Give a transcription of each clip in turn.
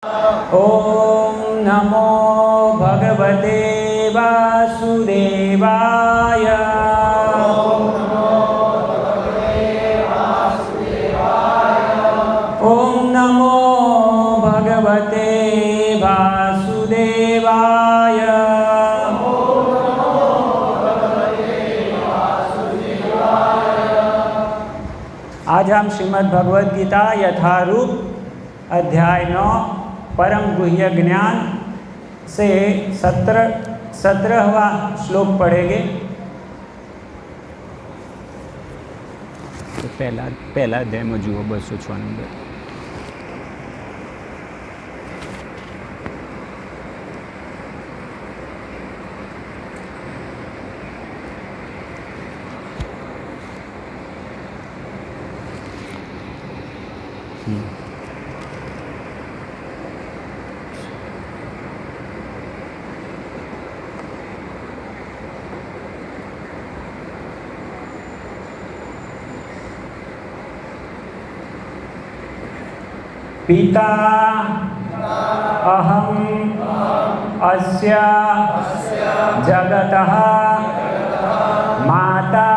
ओम नमो भगवते वासुदेवाय। ओम नमो भगवते वासुदेवाय। आज हम श्रीमद् भगवद गीता यथारूप अध्याय 9 परम गुह्य ज्ञान से 17वां श्लोक पढ़ेंगे। तो पहला अध्याय में जुओ 206 नंबर। पिता अहम अस्य जगतः माता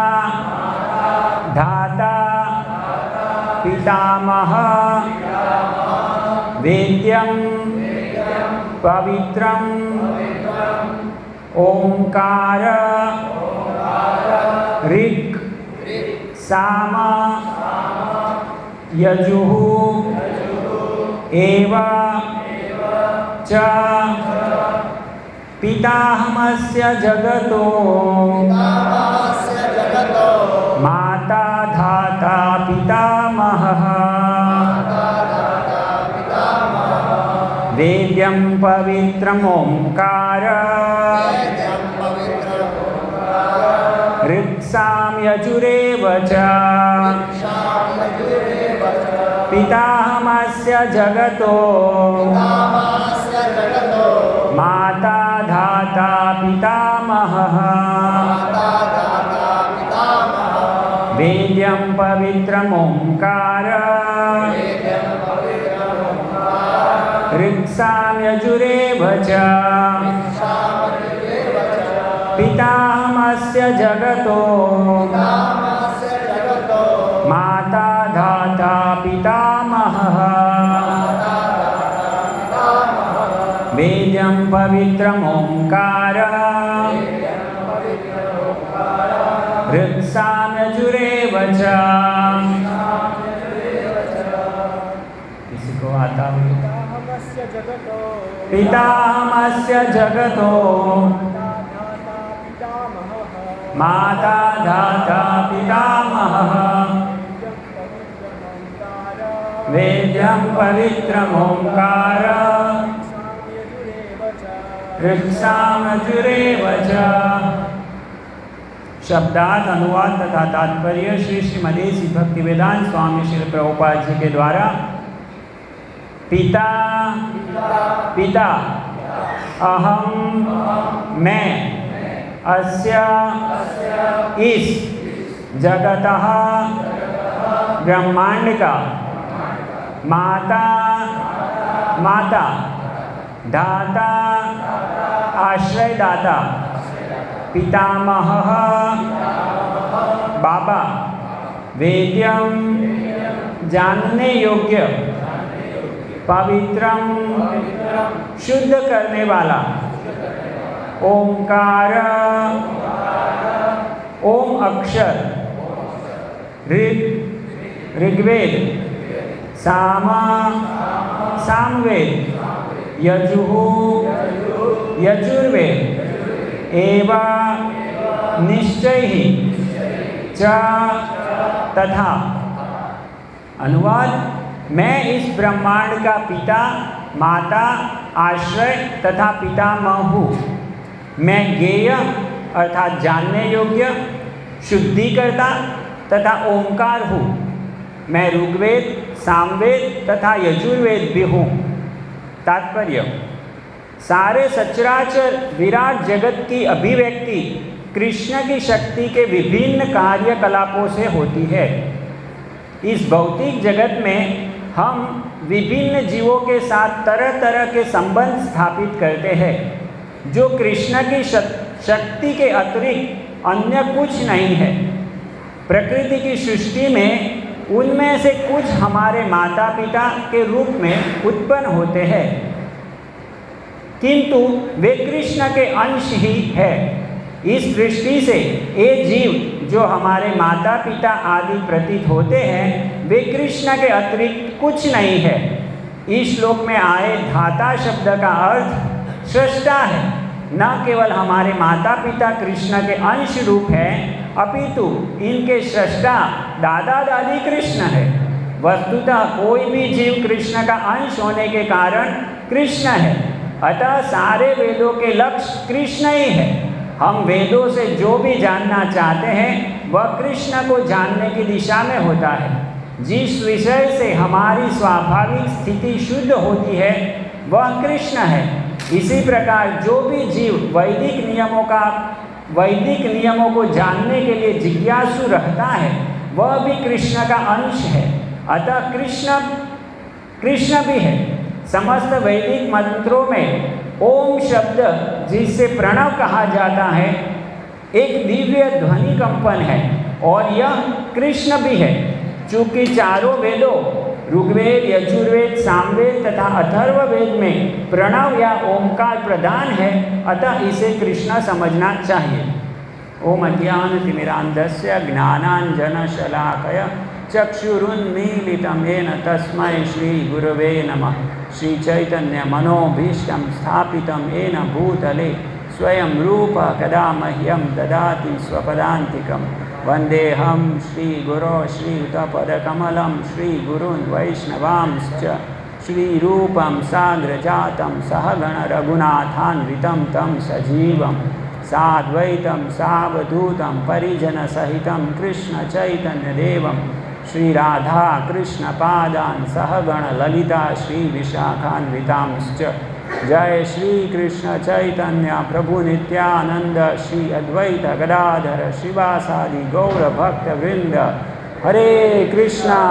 धाता पितामह वेद्यं पवित्रं ओंकार ऋक् साम यजुः एव च पितामहस्य जगतो माता धाता पितामहः वेद्यं पवित्रम् ओंकार ऋक्साम यजुरेव च पितामहस्य जगतो माता धाता पितामहः वेद्यं पवित्रम् ओंकार ऋक्साम यजुरेव च पितामहस्य जगतो माता धाता पितामहः वेद्यं पवित्रम् ओंकार ऋक्साम यजुरेव च। किसी को आता हो? पितामहस्य जगतो माता धाता पितामहः वेद्यं पवित्रम् ओंकार ऋक्साम यजुरेव च। शब्दार्थ अनुवाद तथा तात्पर्य श्री श्रीमदेसी भक्तिवेदांत स्वामी श्री प्रभुपाद जी के द्वारा। पिता पिता अहम मैं अस्य इस जगतः ब्रह्मांड का माता माता दाता आश्रयदाता पितामहः बाबा वेद्यम जानने योग्य पवित्रम शुद्ध करने वाला ओंकार ओम अक्षर ऋग्वेद सामवेद यजुः यजुर्वेद एवं निश्चय ही च तथा। अनुवाद: मैं इस ब्रह्मांड का पिता माता आश्रय तथा पितामह हूँ। मैं ज्ञेय अर्थात जानने योग्य शुद्धिकर्ता तथा ओंकार हूँ। मैं ऋग्वेद सामवेद तथा यजुर्वेद भी हूँ। तात्पर्य: सारे सचराचर विराट जगत की अभिव्यक्ति कृष्ण की शक्ति के विभिन्न कार्यकलापों से होती है। इस भौतिक जगत में हम विभिन्न जीवों के साथ तरह तरह के संबंध स्थापित करते हैं जो कृष्ण की शक्ति के अतिरिक्त अन्य कुछ नहीं है। प्रकृति की सृष्टि में उनमें से कुछ हमारे माता पिता के रूप में उत्पन्न होते हैं, किंतु वे कृष्ण के अंश ही है। इस दृष्टि से ये जीव जो हमारे माता पिता आदि प्रतीत होते हैं वे कृष्ण के अतिरिक्त कुछ नहीं है। इस श्लोक में आए धाता शब्द का अर्थ सृष्टा है। न केवल हमारे माता पिता कृष्ण के अंश रूप है अपितु इनके सृष्टा दादा दादी कृष्ण है। वस्तुतः कोई भी जीव कृष्ण का अंश होने के कारण कृष्ण है। अतः सारे वेदों के लक्ष्य कृष्ण ही है। हम वेदों से जो भी जानना चाहते हैं वह कृष्ण को जानने की दिशा में होता है। जिस विषय से हमारी स्वाभाविक स्थिति शुद्ध होती है वह कृष्ण है। इसी प्रकार जो भी जीव वैदिक नियमों को जानने के लिए जिज्ञासु रहता है वह भी कृष्ण का अंश है। अतः कृष्ण भी है। समस्त वैदिक मंत्रों में ओम शब्द जिससे प्रणव कहा जाता है एक दिव्य ध्वनि कंपन है और यह कृष्ण भी है। चूँकि चारों वेदों ऋग्वेद, यजुर्वेद, सामवेद तथा अथर्ववेद में प्रणव या ओमकार प्रधान है, अतः इसे कृष्ण समझना चाहिए। ओम अज्ञानतिमिरान्धस्य ज्ञानाञ्जनशलाकया चक्षुरुन्मीलितं येन तस्मै श्रीगुरवे नमः। श्रीचैतन्यमनोभीष्टं स्थापितं येन भूतले स्वयं रूप कदा मह्यं ददाति स्वपदान्तिकं। वन्देऽहं श्रीगुरो श्रीयुतपदकमलं श्रीगुरून् वैष्णवांश्च श्रीरूपं साग्रजातं सहगण रघुनाथान्वितं तं सजीवं साद्वैतं सावधूतं परिजनसहितं कृष्णचैतन्यदेवं श्रीराधा कृष्णपादान् सहगण ललिता श्रीविशाखान्वितांश्च। जय श्री कृष्ण चैतन्य प्रभु नित्यानंद श्री अद्वैत गदाधर श्रीवासादि गौर भक्त वृंद। हरे कृष्णा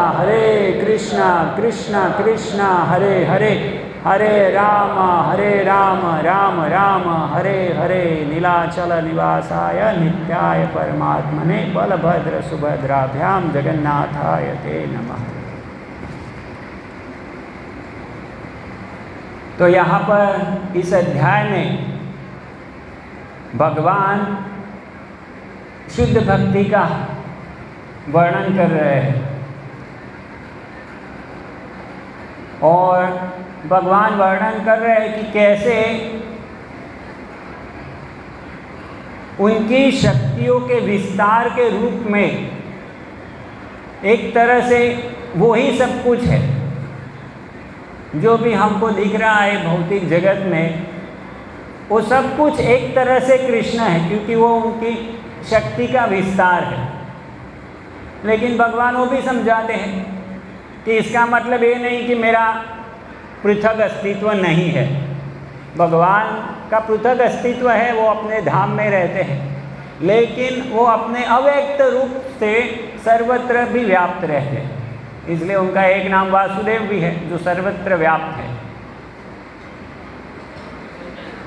कृष्ण कृष्ण हरे हरे, हरे राम राम राम हरे हरे। नीलाचल निवासाय नित्याय परमात्मने बलभद्र सुभद्राभ्याम जगन्नाथाय ते नमः। तो यहाँ पर इस अध्याय में भगवान शुद्ध भक्ति का वर्णन कर रहे हैं और भगवान वर्णन कर रहे हैं कि कैसे उनकी शक्तियों के विस्तार के रूप में एक तरह से वो ही सब कुछ है। जो भी हमको दिख रहा है भौतिक जगत में वो सब कुछ एक तरह से कृष्ण है, क्योंकि वो उनकी शक्ति का विस्तार है। लेकिन भगवान वो भी समझाते हैं कि इसका मतलब ये नहीं कि मेरा पृथक अस्तित्व नहीं है। भगवान का पृथक अस्तित्व है, वो अपने धाम में रहते हैं, लेकिन वो अपने अव्यक्त रूप से सर्वत्र भी व्याप्त रहते हैं। इसलिए उनका एक नाम वासुदेव भी है जो सर्वत्र व्याप्त है।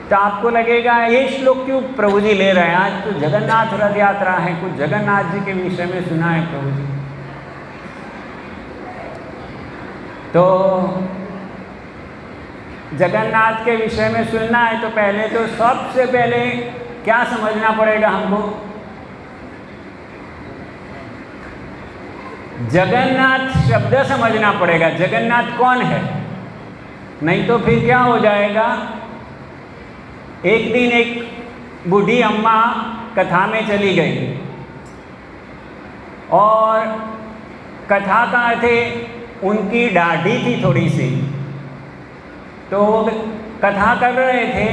तो आपको लगेगा ये श्लोक क्यों प्रभु जी ले रहे हैं, आज तो जगन्नाथ रथ यात्रा है, कुछ जगन्नाथ जी के विषय में सुना है प्रभु जी। तो जगन्नाथ के विषय में सुनना है तो पहले तो सबसे पहले क्या समझना पड़ेगा हमको, जगन्नाथ शब्द समझना पड़ेगा। जगन्नाथ कौन है, नहीं तो फिर क्या हो जाएगा। एक दिन एक बूढ़ी अम्मा कथा में चली गई और कथा का अर्थ उनकी दाढ़ी थी थोड़ी सी, तो कथा कर रहे थे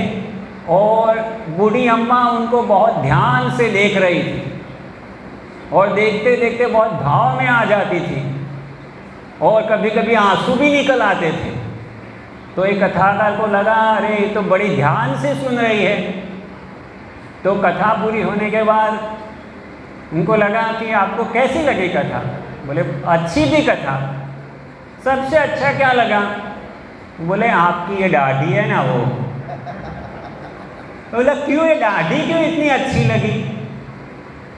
और बूढ़ी अम्मा उनको बहुत ध्यान से देख रही थी और देखते देखते बहुत भाव में आ जाती थी और कभी कभी आंसू भी निकल आते थे। तो एक कथाकार को लगा अरे ये तो बड़ी ध्यान से सुन रही है। तो कथा पूरी होने के बाद उनको लगा कि आपको कैसी लगी कथा, बोले अच्छी थी कथा। सबसे अच्छा क्या लगा? बोले आपकी ये दाढ़ी है ना वो। बोला क्यों, ये दाढ़ी क्यों इतनी अच्छी लगी?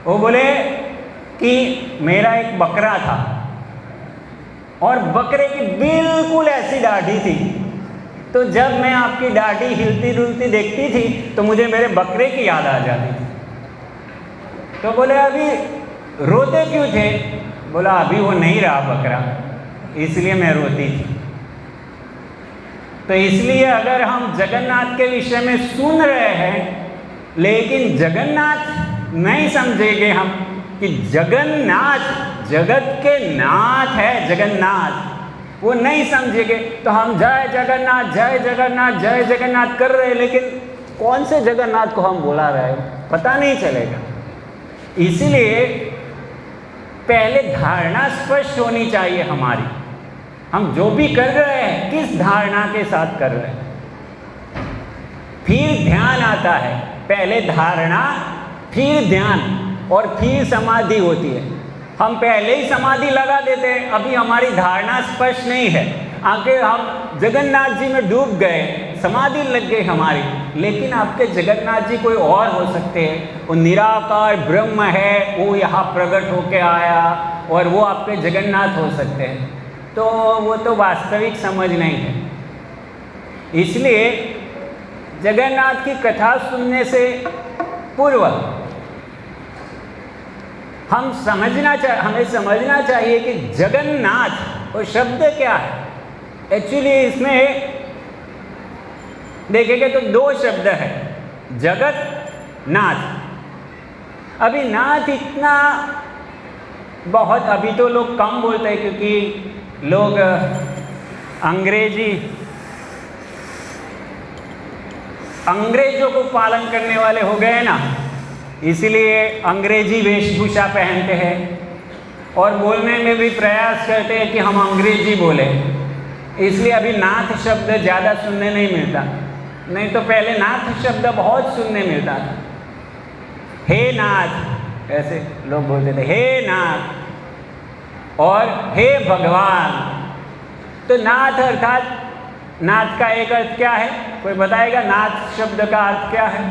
वो बोले कि मेरा एक बकरा था और बकरे की बिल्कुल ऐसी दाढ़ी थी, तो जब मैं आपकी दाढ़ी हिलती डुलती देखती थी तो मुझे मेरे बकरे की याद आ जाती थी। तो बोले अभी रोते क्यों थे? बोला अभी वो नहीं रहा बकरा, इसलिए मैं रोती थी। तो इसलिए अगर हम जगन्नाथ के विषय में सुन रहे हैं लेकिन जगन्नाथ नहीं समझेंगे हम कि जगन्नाथ जगत के नाथ है, जगन्नाथ वो नहीं समझेंगे तो हम जय जगन्नाथ जय जगन्नाथ जय जगन्नाथ कर रहे हैं, लेकिन कौन से जगन्नाथ को हम बुला रहे हैं पता नहीं चलेगा। इसलिए पहले धारणा स्पष्ट होनी चाहिए हमारी, हम जो भी कर रहे हैं किस धारणा के साथ कर रहे हैं। फिर ध्यान आता है, पहले धारणा फिर ध्यान और फिर समाधि होती है। हम पहले ही समाधि लगा देते हैं, अभी हमारी धारणा स्पष्ट नहीं है, आगे हम जगन्नाथ जी में डूब गए, समाधि लग गई हमारी, लेकिन आपके जगन्नाथ जी कोई और हो सकते हैं। वो निराकार ब्रह्म है, वो यहाँ प्रकट होके आया और वो आपके जगन्नाथ हो सकते हैं, तो वो तो वास्तविक समझ नहीं है। इसलिए जगन्नाथ की कथा सुनने से पूर्व हमें समझना चाहिए कि जगन्नाथ वो शब्द क्या है। एक्चुअली इसमें देखेंगे तो दो शब्द है, जगत नाथ। अभी नाथ इतना बहुत अभी तो लोग कम बोलते हैं क्योंकि लोग अंग्रेजों को पालन करने वाले हो गए ना, इसीलिए अंग्रेजी वेशभूषा पहनते हैं और बोलने में भी प्रयास करते हैं कि हम अंग्रेजी बोलें। इसलिए अभी नाथ शब्द ज़्यादा सुनने नहीं मिलता, नहीं तो पहले नाथ शब्द बहुत सुनने मिलता था। हे नाथ ऐसे लोग बोलते थे, हे नाथ और हे भगवान। तो नाथ अर्थात नाथ का एक अर्थ क्या है, कोई बताएगा? नाथ शब्द का अर्थ क्या है?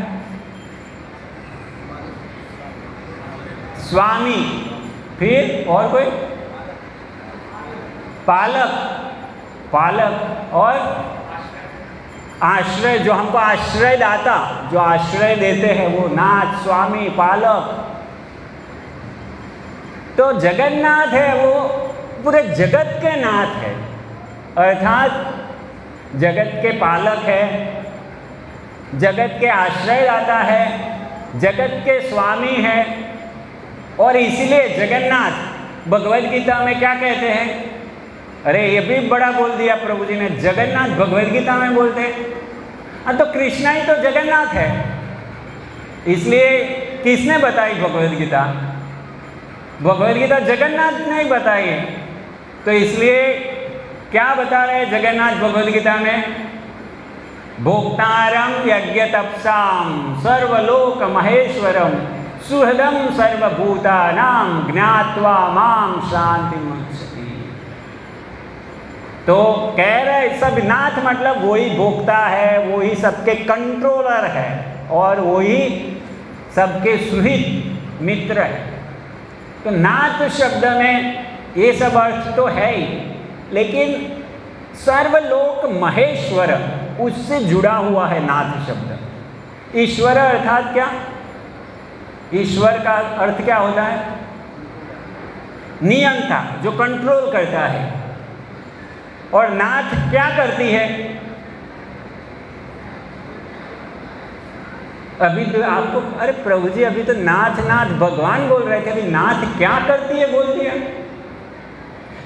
स्वामी, फिर और कोई? पालक और आश्रय, जो हमको आश्रय दाता, जो आश्रय देते हैं वो नाथ, स्वामी, पालक। तो जगन्नाथ है वो पूरे जगत के नाथ है, अर्थात जगत के पालक है, जगत के आश्रय दाता है, जगत के स्वामी है। और इसीलिए जगन्नाथ भगवद गीता में क्या कहते हैं? अरे ये भी बड़ा बोल दिया प्रभु जी ने, जगन्नाथ भगवद गीता में बोलते हैं। तो कृष्णा ही तो जगन्नाथ है, इसलिए किसने बताई भगवद गीता? भगवद गीता जगन्नाथ ने ही बताई है, तो इसलिए क्या बता रहे हैं जगन्नाथ भगवद गीता में? भोक्तारम यज्ञ तपसाम सर्वलोक महेश्वरम सुहृदम सर्वभूतानां ज्ञात्वा माम शांतिमोक्षति। तो कह रहे सब नाथ मतलब वही भोक्ता है, वही सबके कंट्रोलर है और वही सबके सुहृद मित्र है। तो नाथ शब्द में ये सब अर्थ तो है ही, लेकिन सर्वलोक महेश्वर उससे जुड़ा हुआ है नाथ शब्द। ईश्वर अर्थात क्या? ईश्वर का अर्थ क्या होता है? नियंता, जो कंट्रोल करता है। और नाथ क्या करती है? अभी तो आपको, अरे प्रभु जी अभी तो नाथ नाथ भगवान बोल रहे थे, अभी नाथ क्या करती है बोल दिया।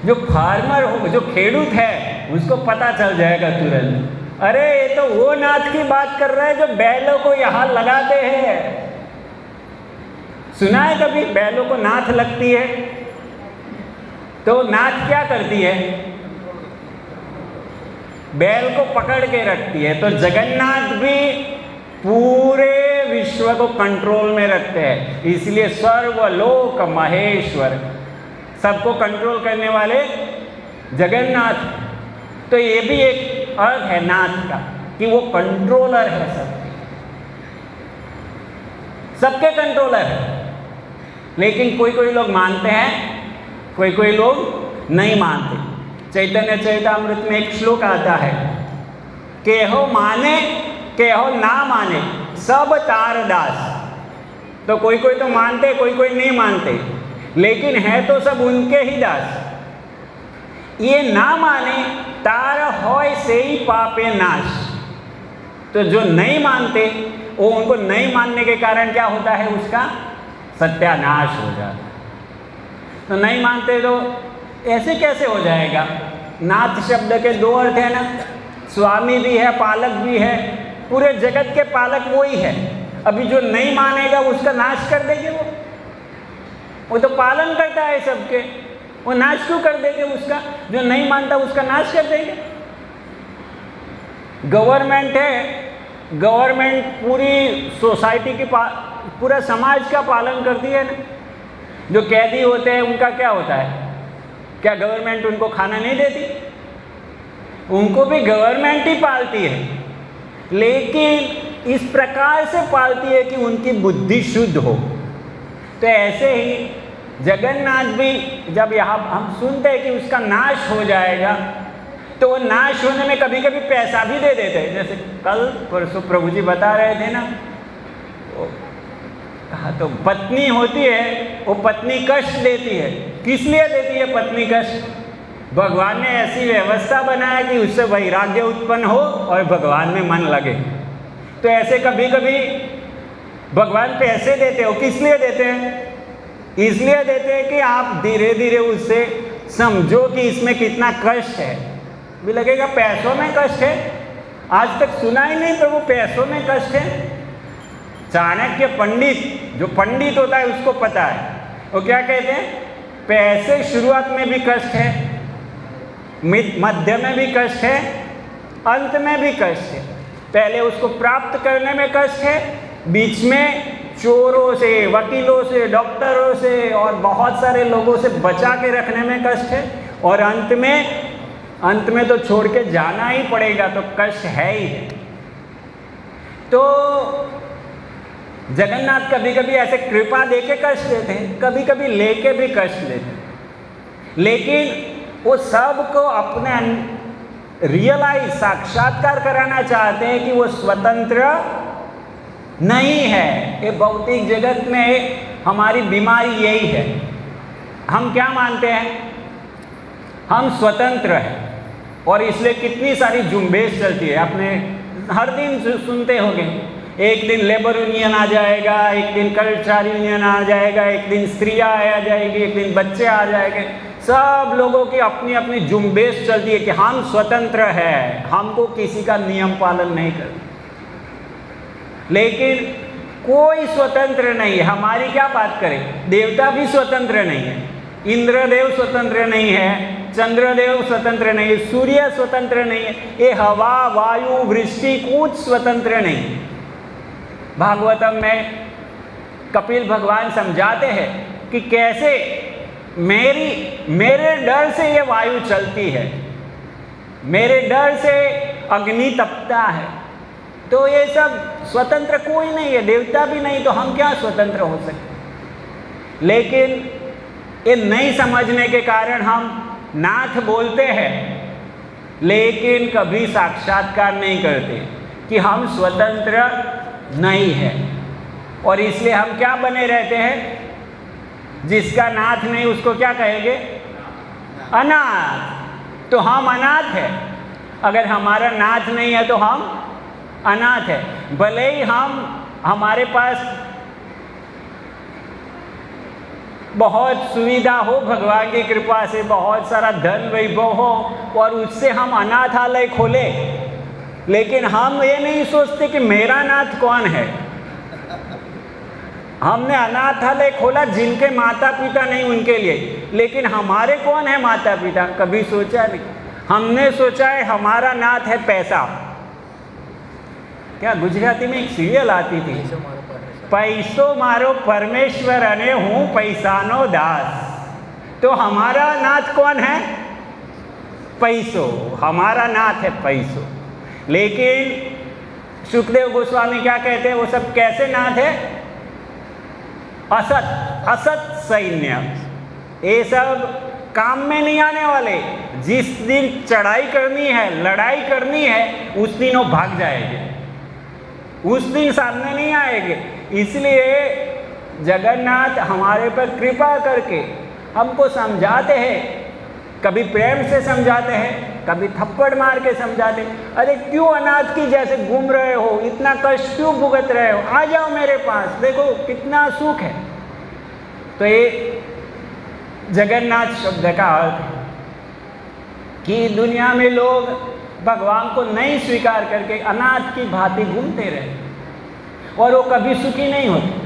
जो फार्मर हो, जो खेडूत है, उसको पता चल जाएगा तुरंत। अरे ये तो वो नाथ की बात कर रहे हैं जो बैलों को यहाँ लगाते हैं। सुना है कभी बैलों को नाथ लगती है? तो नाथ क्या करती है? बैल को पकड़ के रखती है। तो जगन्नाथ भी पूरे विश्व को कंट्रोल में रखते हैं, इसलिए सर्वलोक महेश्वर, सबको कंट्रोल करने वाले जगन्नाथ। तो ये भी एक अर्थ है नाथ का कि वो कंट्रोलर है सबके कंट्रोलर है। लेकिन कोई कोई लोग मानते हैं, कोई कोई लोग नहीं मानते। चैतन्य चरितामृत में एक श्लोक आता है, केहो माने केहो ना माने सब तार दास। तो कोई कोई तो मानते, कोई कोई नहीं मानते, लेकिन है तो सब उनके ही दास। ये ना माने तार होय से ही पापे नाश। तो जो नहीं मानते वो उनको नहीं मानने के कारण क्या होता है, उसका सत्यानाश हो जाता है। तो नहीं मानते तो ऐसे कैसे हो जाएगा। नाथ शब्द के दो अर्थ है ना, स्वामी भी है, पालक भी है। पूरे जगत के पालक वो ही है। अभी जो नहीं मानेगा उसका नाश कर देंगे वो तो पालन करता है सबके, वो नाश क्यों कर देंगे उसका। जो नहीं मानता उसका नाश कर देंगे। गवर्नमेंट है, गवर्नमेंट पूरी सोसाइटी की पूरा समाज का पालन करती है ना। जो कैदी होते हैं उनका क्या होता है, क्या गवर्नमेंट उनको खाना नहीं देती। उनको भी गवर्नमेंट ही पालती है, लेकिन इस प्रकार से पालती है कि उनकी बुद्धि शुद्ध हो। तो ऐसे ही जगन्नाथ भी जब यहाँ हम सुनते हैं कि उसका नाश हो जाएगा, तो वो नाश होने में कभी कभी पैसा भी दे देते हैं। जैसे कल परसों प्रभु जी बता रहे थे ना, कहा तो पत्नी होती है, वो पत्नी कष्ट देती है। किस लिए देती है पत्नी कष्ट। भगवान ने ऐसी व्यवस्था बनाया कि उससे वैराग्य उत्पन्न हो और भगवान में मन लगे। तो ऐसे कभी कभी भगवान पैसे देते हो, किस लिए देते हैं, इसलिए देते हैं कि आप धीरे धीरे उससे समझो कि इसमें कितना कष्ट है। भी लगेगा पैसों में कष्ट है, आज तक सुना ही नहीं प्रभु पैसों में कष्ट है। चाणक्य पंडित, जो पंडित होता है उसको पता है, वो क्या कहते हैं, पैसे शुरुआत में भी कष्ट है, मध्य में भी कष्ट है, अंत में भी कष्ट है। पहले उसको प्राप्त करने में कष्ट है, बीच में चोरों से, वकीलों से, डॉक्टरों से और बहुत सारे लोगों से बचा के रखने में कष्ट है, और अंत में तो छोड़ के जाना ही पड़ेगा, तो कष्ट है ही है। तो जगन्नाथ कभी कभी ऐसे कृपा देके कष्ट देते हैं, कभी कभी लेके भी कष्ट देते हैं, लेकिन वो सबको अपने रियलाइज, साक्षात्कार कराना चाहते हैं कि वो स्वतंत्र नहीं है। ये भौतिक जगत में हमारी बीमारी यही है। हम क्या मानते हैं, हम स्वतंत्र हैं, और इसलिए कितनी सारी झुंबेश चलती है। आपने हर दिन सुनते होंगे, एक दिन लेबर यूनियन आ जाएगा, एक दिन कर्मचारी यूनियन आ जाएगा, एक दिन स्त्रियाँ आ जाएगी, एक दिन बच्चे आ जाएंगे। सब लोगों की अपनी अपनी झुंबेश चलती है कि हम स्वतंत्र हैं, हमको किसी का नियम पालन नहीं करना। लेकिन कोई स्वतंत्र नहीं है। हमारी क्या बात करें, देवता भी स्वतंत्र नहीं है, इंद्रदेव स्वतंत्र नहीं है, चंद्रदेव स्वतंत्र नहीं है, सूर्य स्वतंत्र नहीं है, ये हवा, वायु, वृष्टि कुछ स्वतंत्र नहीं है। भागवतम में कपिल भगवान समझाते हैं कि कैसे मेरे डर से ये वायु चलती है, मेरे डर से अग्नि तपता है। तो ये सब स्वतंत्र कोई नहीं है, देवता भी नहीं, तो हम क्या स्वतंत्र हो सकते। लेकिन ये नहीं समझने के कारण हम नाथ बोलते हैं, लेकिन कभी साक्षात्कार नहीं करते कि हम स्वतंत्र नहीं है, और इसलिए हम क्या बने रहते हैं। जिसका नाथ नहीं उसको क्या कहेंगे, अनाथ। तो हम अनाथ है। अगर हमारा नाथ नहीं है तो हम अनाथ है। भले ही हमारे पास बहुत सुविधा हो, भगवान की कृपा से बहुत सारा धन वैभव हो, और उससे हम अनाथालय खोले, लेकिन हम ये नहीं सोचते कि मेरा नाथ कौन है। हमने अनाथालय खोला जिनके माता पिता नहीं उनके लिए, लेकिन हमारे कौन है माता पिता, कभी सोचा नहीं। हमने सोचा है हमारा नाथ है पैसा। क्या गुजराती में एक सीरियल आती थी, पैसो मारो परमेश्वर अने हूँ पैसानो दास। तो हमारा नाथ कौन है, पैसों, हमारा नाथ है पैसों। लेकिन सुखदेव गोस्वामी क्या कहते हैं, वो सब कैसे नाथ है? असत, असत सैन्य, ये सब काम में नहीं आने वाले। जिस दिन चढ़ाई करनी है, लड़ाई करनी है, उस दिन वो भाग जाएंगे, उस दिन सामने नहीं आएंगे। इसलिए जगन्नाथ हमारे पर कृपा करके हमको समझाते हैं, कभी प्रेम से समझाते हैं, कभी थप्पड़ मार के समझाते हैं। अरे क्यों अनाथ की जैसे घूम रहे हो, इतना कष्ट क्यों भुगत रहे हो, आ जाओ मेरे पास, देखो कितना सुख है। तो ये जगन्नाथ शब्द का अर्थ है कि दुनिया में लोग भगवान को नहीं स्वीकार करके अनाथ की भांति घूमते रहे और वो कभी सुखी नहीं होते।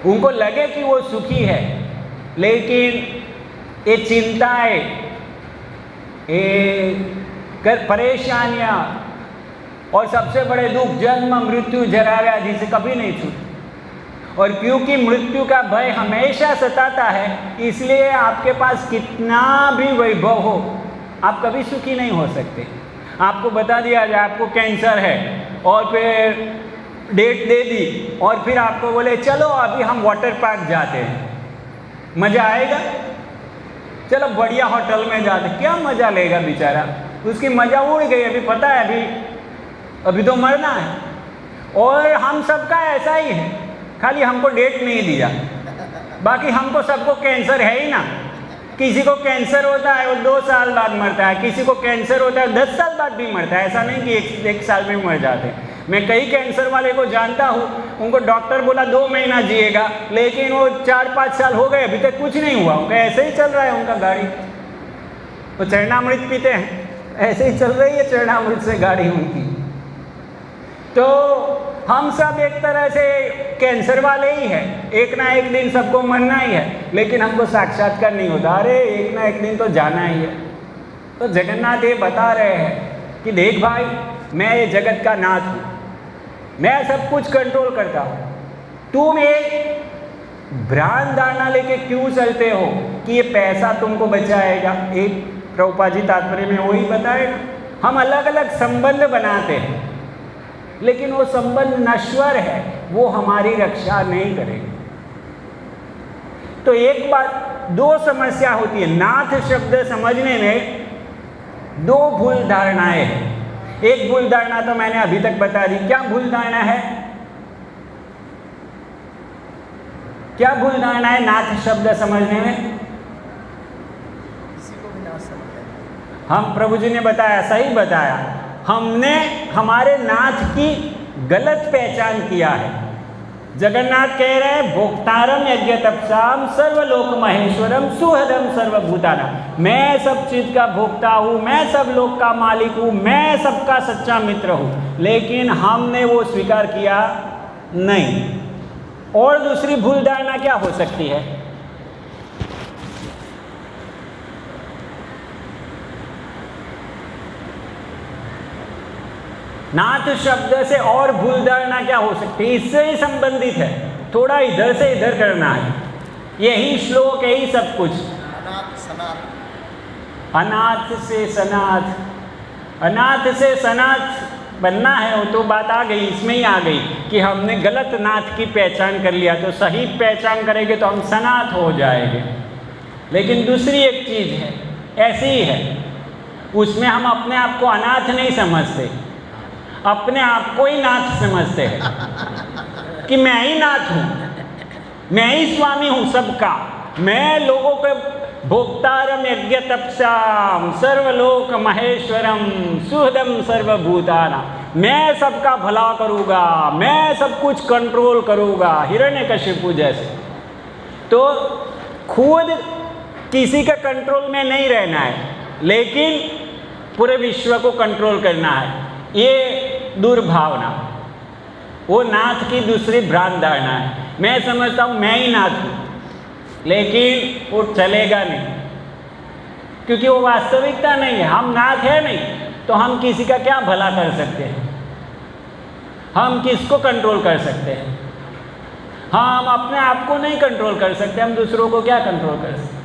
उनको लगे कि वो सुखी है, लेकिन ये चिंताएं, ये परेशानियां और सबसे बड़े दुख जन्म मृत्यु जरा व्याधि से कभी नहीं छूटते। और क्योंकि मृत्यु का भय हमेशा सताता है, इसलिए आपके पास कितना भी वैभव हो, आप कभी सुखी नहीं हो सकते। आपको बता दिया जाए आपको कैंसर है और फिर डेट दे दी और फिर आपको बोले चलो अभी हम वाटर पार्क जाते हैं, मज़ा आएगा? चलो बढ़िया होटल में जाते, क्या मज़ा लेगा बेचारा, उसकी मज़ा उड़ गई। अभी पता है अभी तो मरना है। और हम सबका ऐसा ही है, खाली हमको डेट नहीं दिया, बाकी हमको सबको कैंसर है ही ना। किसी को कैंसर होता है वो 2 साल बाद मरता है, किसी को कैंसर होता है 10 साल बाद भी मरता है, ऐसा नहीं कि एक साल में मर जाते। मैं कई कैंसर वाले को जानता हूँ, उनको डॉक्टर बोला 2 महीना जिएगा, लेकिन वो 4-5 साल हो गए, अभी तक कुछ नहीं हुआ, उनका ऐसे ही चल रहा है उनका गाड़ी। वो चरणामृत पीते हैं, ऐसे ही चल रही है चरणामृत से गाड़ी उनकी। तो हम सब एक तरह से कैंसर वाले ही हैं, एक ना एक दिन सबको मरना ही है, लेकिन हमको साक्षात्कार नहीं होता। अरे एक ना एक दिन तो जाना ही है। तो जगन्नाथ ये बता रहे हैं कि देख भाई, मैं ये जगत का नाथ हूँ, मैं सब कुछ कंट्रोल करता हूँ। तुम एक भ्रांत धारणा लेके क्यों चलते हो कि ये पैसा तुमको बचाएगा? एक प्रभुपाद जी तात्पर्य में वही बताएगा। हम अलग अलग संबंध बनाते हैं, लेकिन वो संबंध नश्वर है, वो हमारी रक्षा नहीं करेगा। तो एक बात, 2 समस्या होती है नाथ शब्द समझने में। 2 भूल धारणाएं हैं। एक भूल धारणा तो मैंने अभी तक बता दी। क्या भूल धारणा है? क्या भूल धारणा है नाथ शब्द समझने में? किसी को भी ना समझे। हम प्रभु जी ने बताया, सही बताया, हमने हमारे नाथ की गलत पहचान किया है। जगन्नाथ कह रहे हैं भोक्तारम यज्ञ तपसाम सर्वलोक महेश्वरम सुहृदम सर्वभूतानां। मैं सब चीज का भोक्ता हूँ, मैं सब लोक का मालिक हूँ, मैं सबका सच्चा मित्र हूँ, लेकिन हमने वो स्वीकार किया नहीं। और दूसरी भूल धारणा क्या हो सकती है? नाथ शब्द से और भूल धारणा क्या हो सकती है? इससे ही संबंधित है, थोड़ा इधर से इधर करना है। यही श्लोक, यही सब कुछ। अनाथ सनाथ, अनाथ से सनाथ, अनाथ से सनाथ बनना है, वो तो बात आ गई, इसमें ही आ गई कि हमने गलत नाथ की पहचान कर लिया, तो सही पहचान करेंगे तो हम सनाथ हो जाएंगे। लेकिन दूसरी एक चीज़ है, ऐसी ही है, उसमें हम अपने आप को अनाथ नहीं समझते, अपने आप को ही नाथ समझते हैं कि मैं ही नाथ हूँ, मैं ही स्वामी हूँ सबका, मैं लोगों के भोक्तारम यज्ञ तपसाम सर्वलोक महेश्वरम सुहृदम सर्वभूतानां। मैं सबका भला करूँगा, मैं सब कुछ कंट्रोल करूँगा, हिरण्यकशिपु जैसे। तो खुद किसी के कंट्रोल में नहीं रहना है, लेकिन पूरे विश्व को कंट्रोल करना है, ये दुर्भावना, वो नाथ की दूसरी भ्रांत धारणा है। मैं समझता हूँ मैं ही नाथ हूँ, लेकिन वो चलेगा नहीं, क्योंकि वो वास्तविकता नहीं है। हम नाथ है नहीं, तो हम किसी का क्या भला कर सकते हैं? हम किसको कंट्रोल कर सकते हैं? हम अपने आप को नहीं कंट्रोल कर सकते, हम दूसरों को क्या कंट्रोल कर सकते?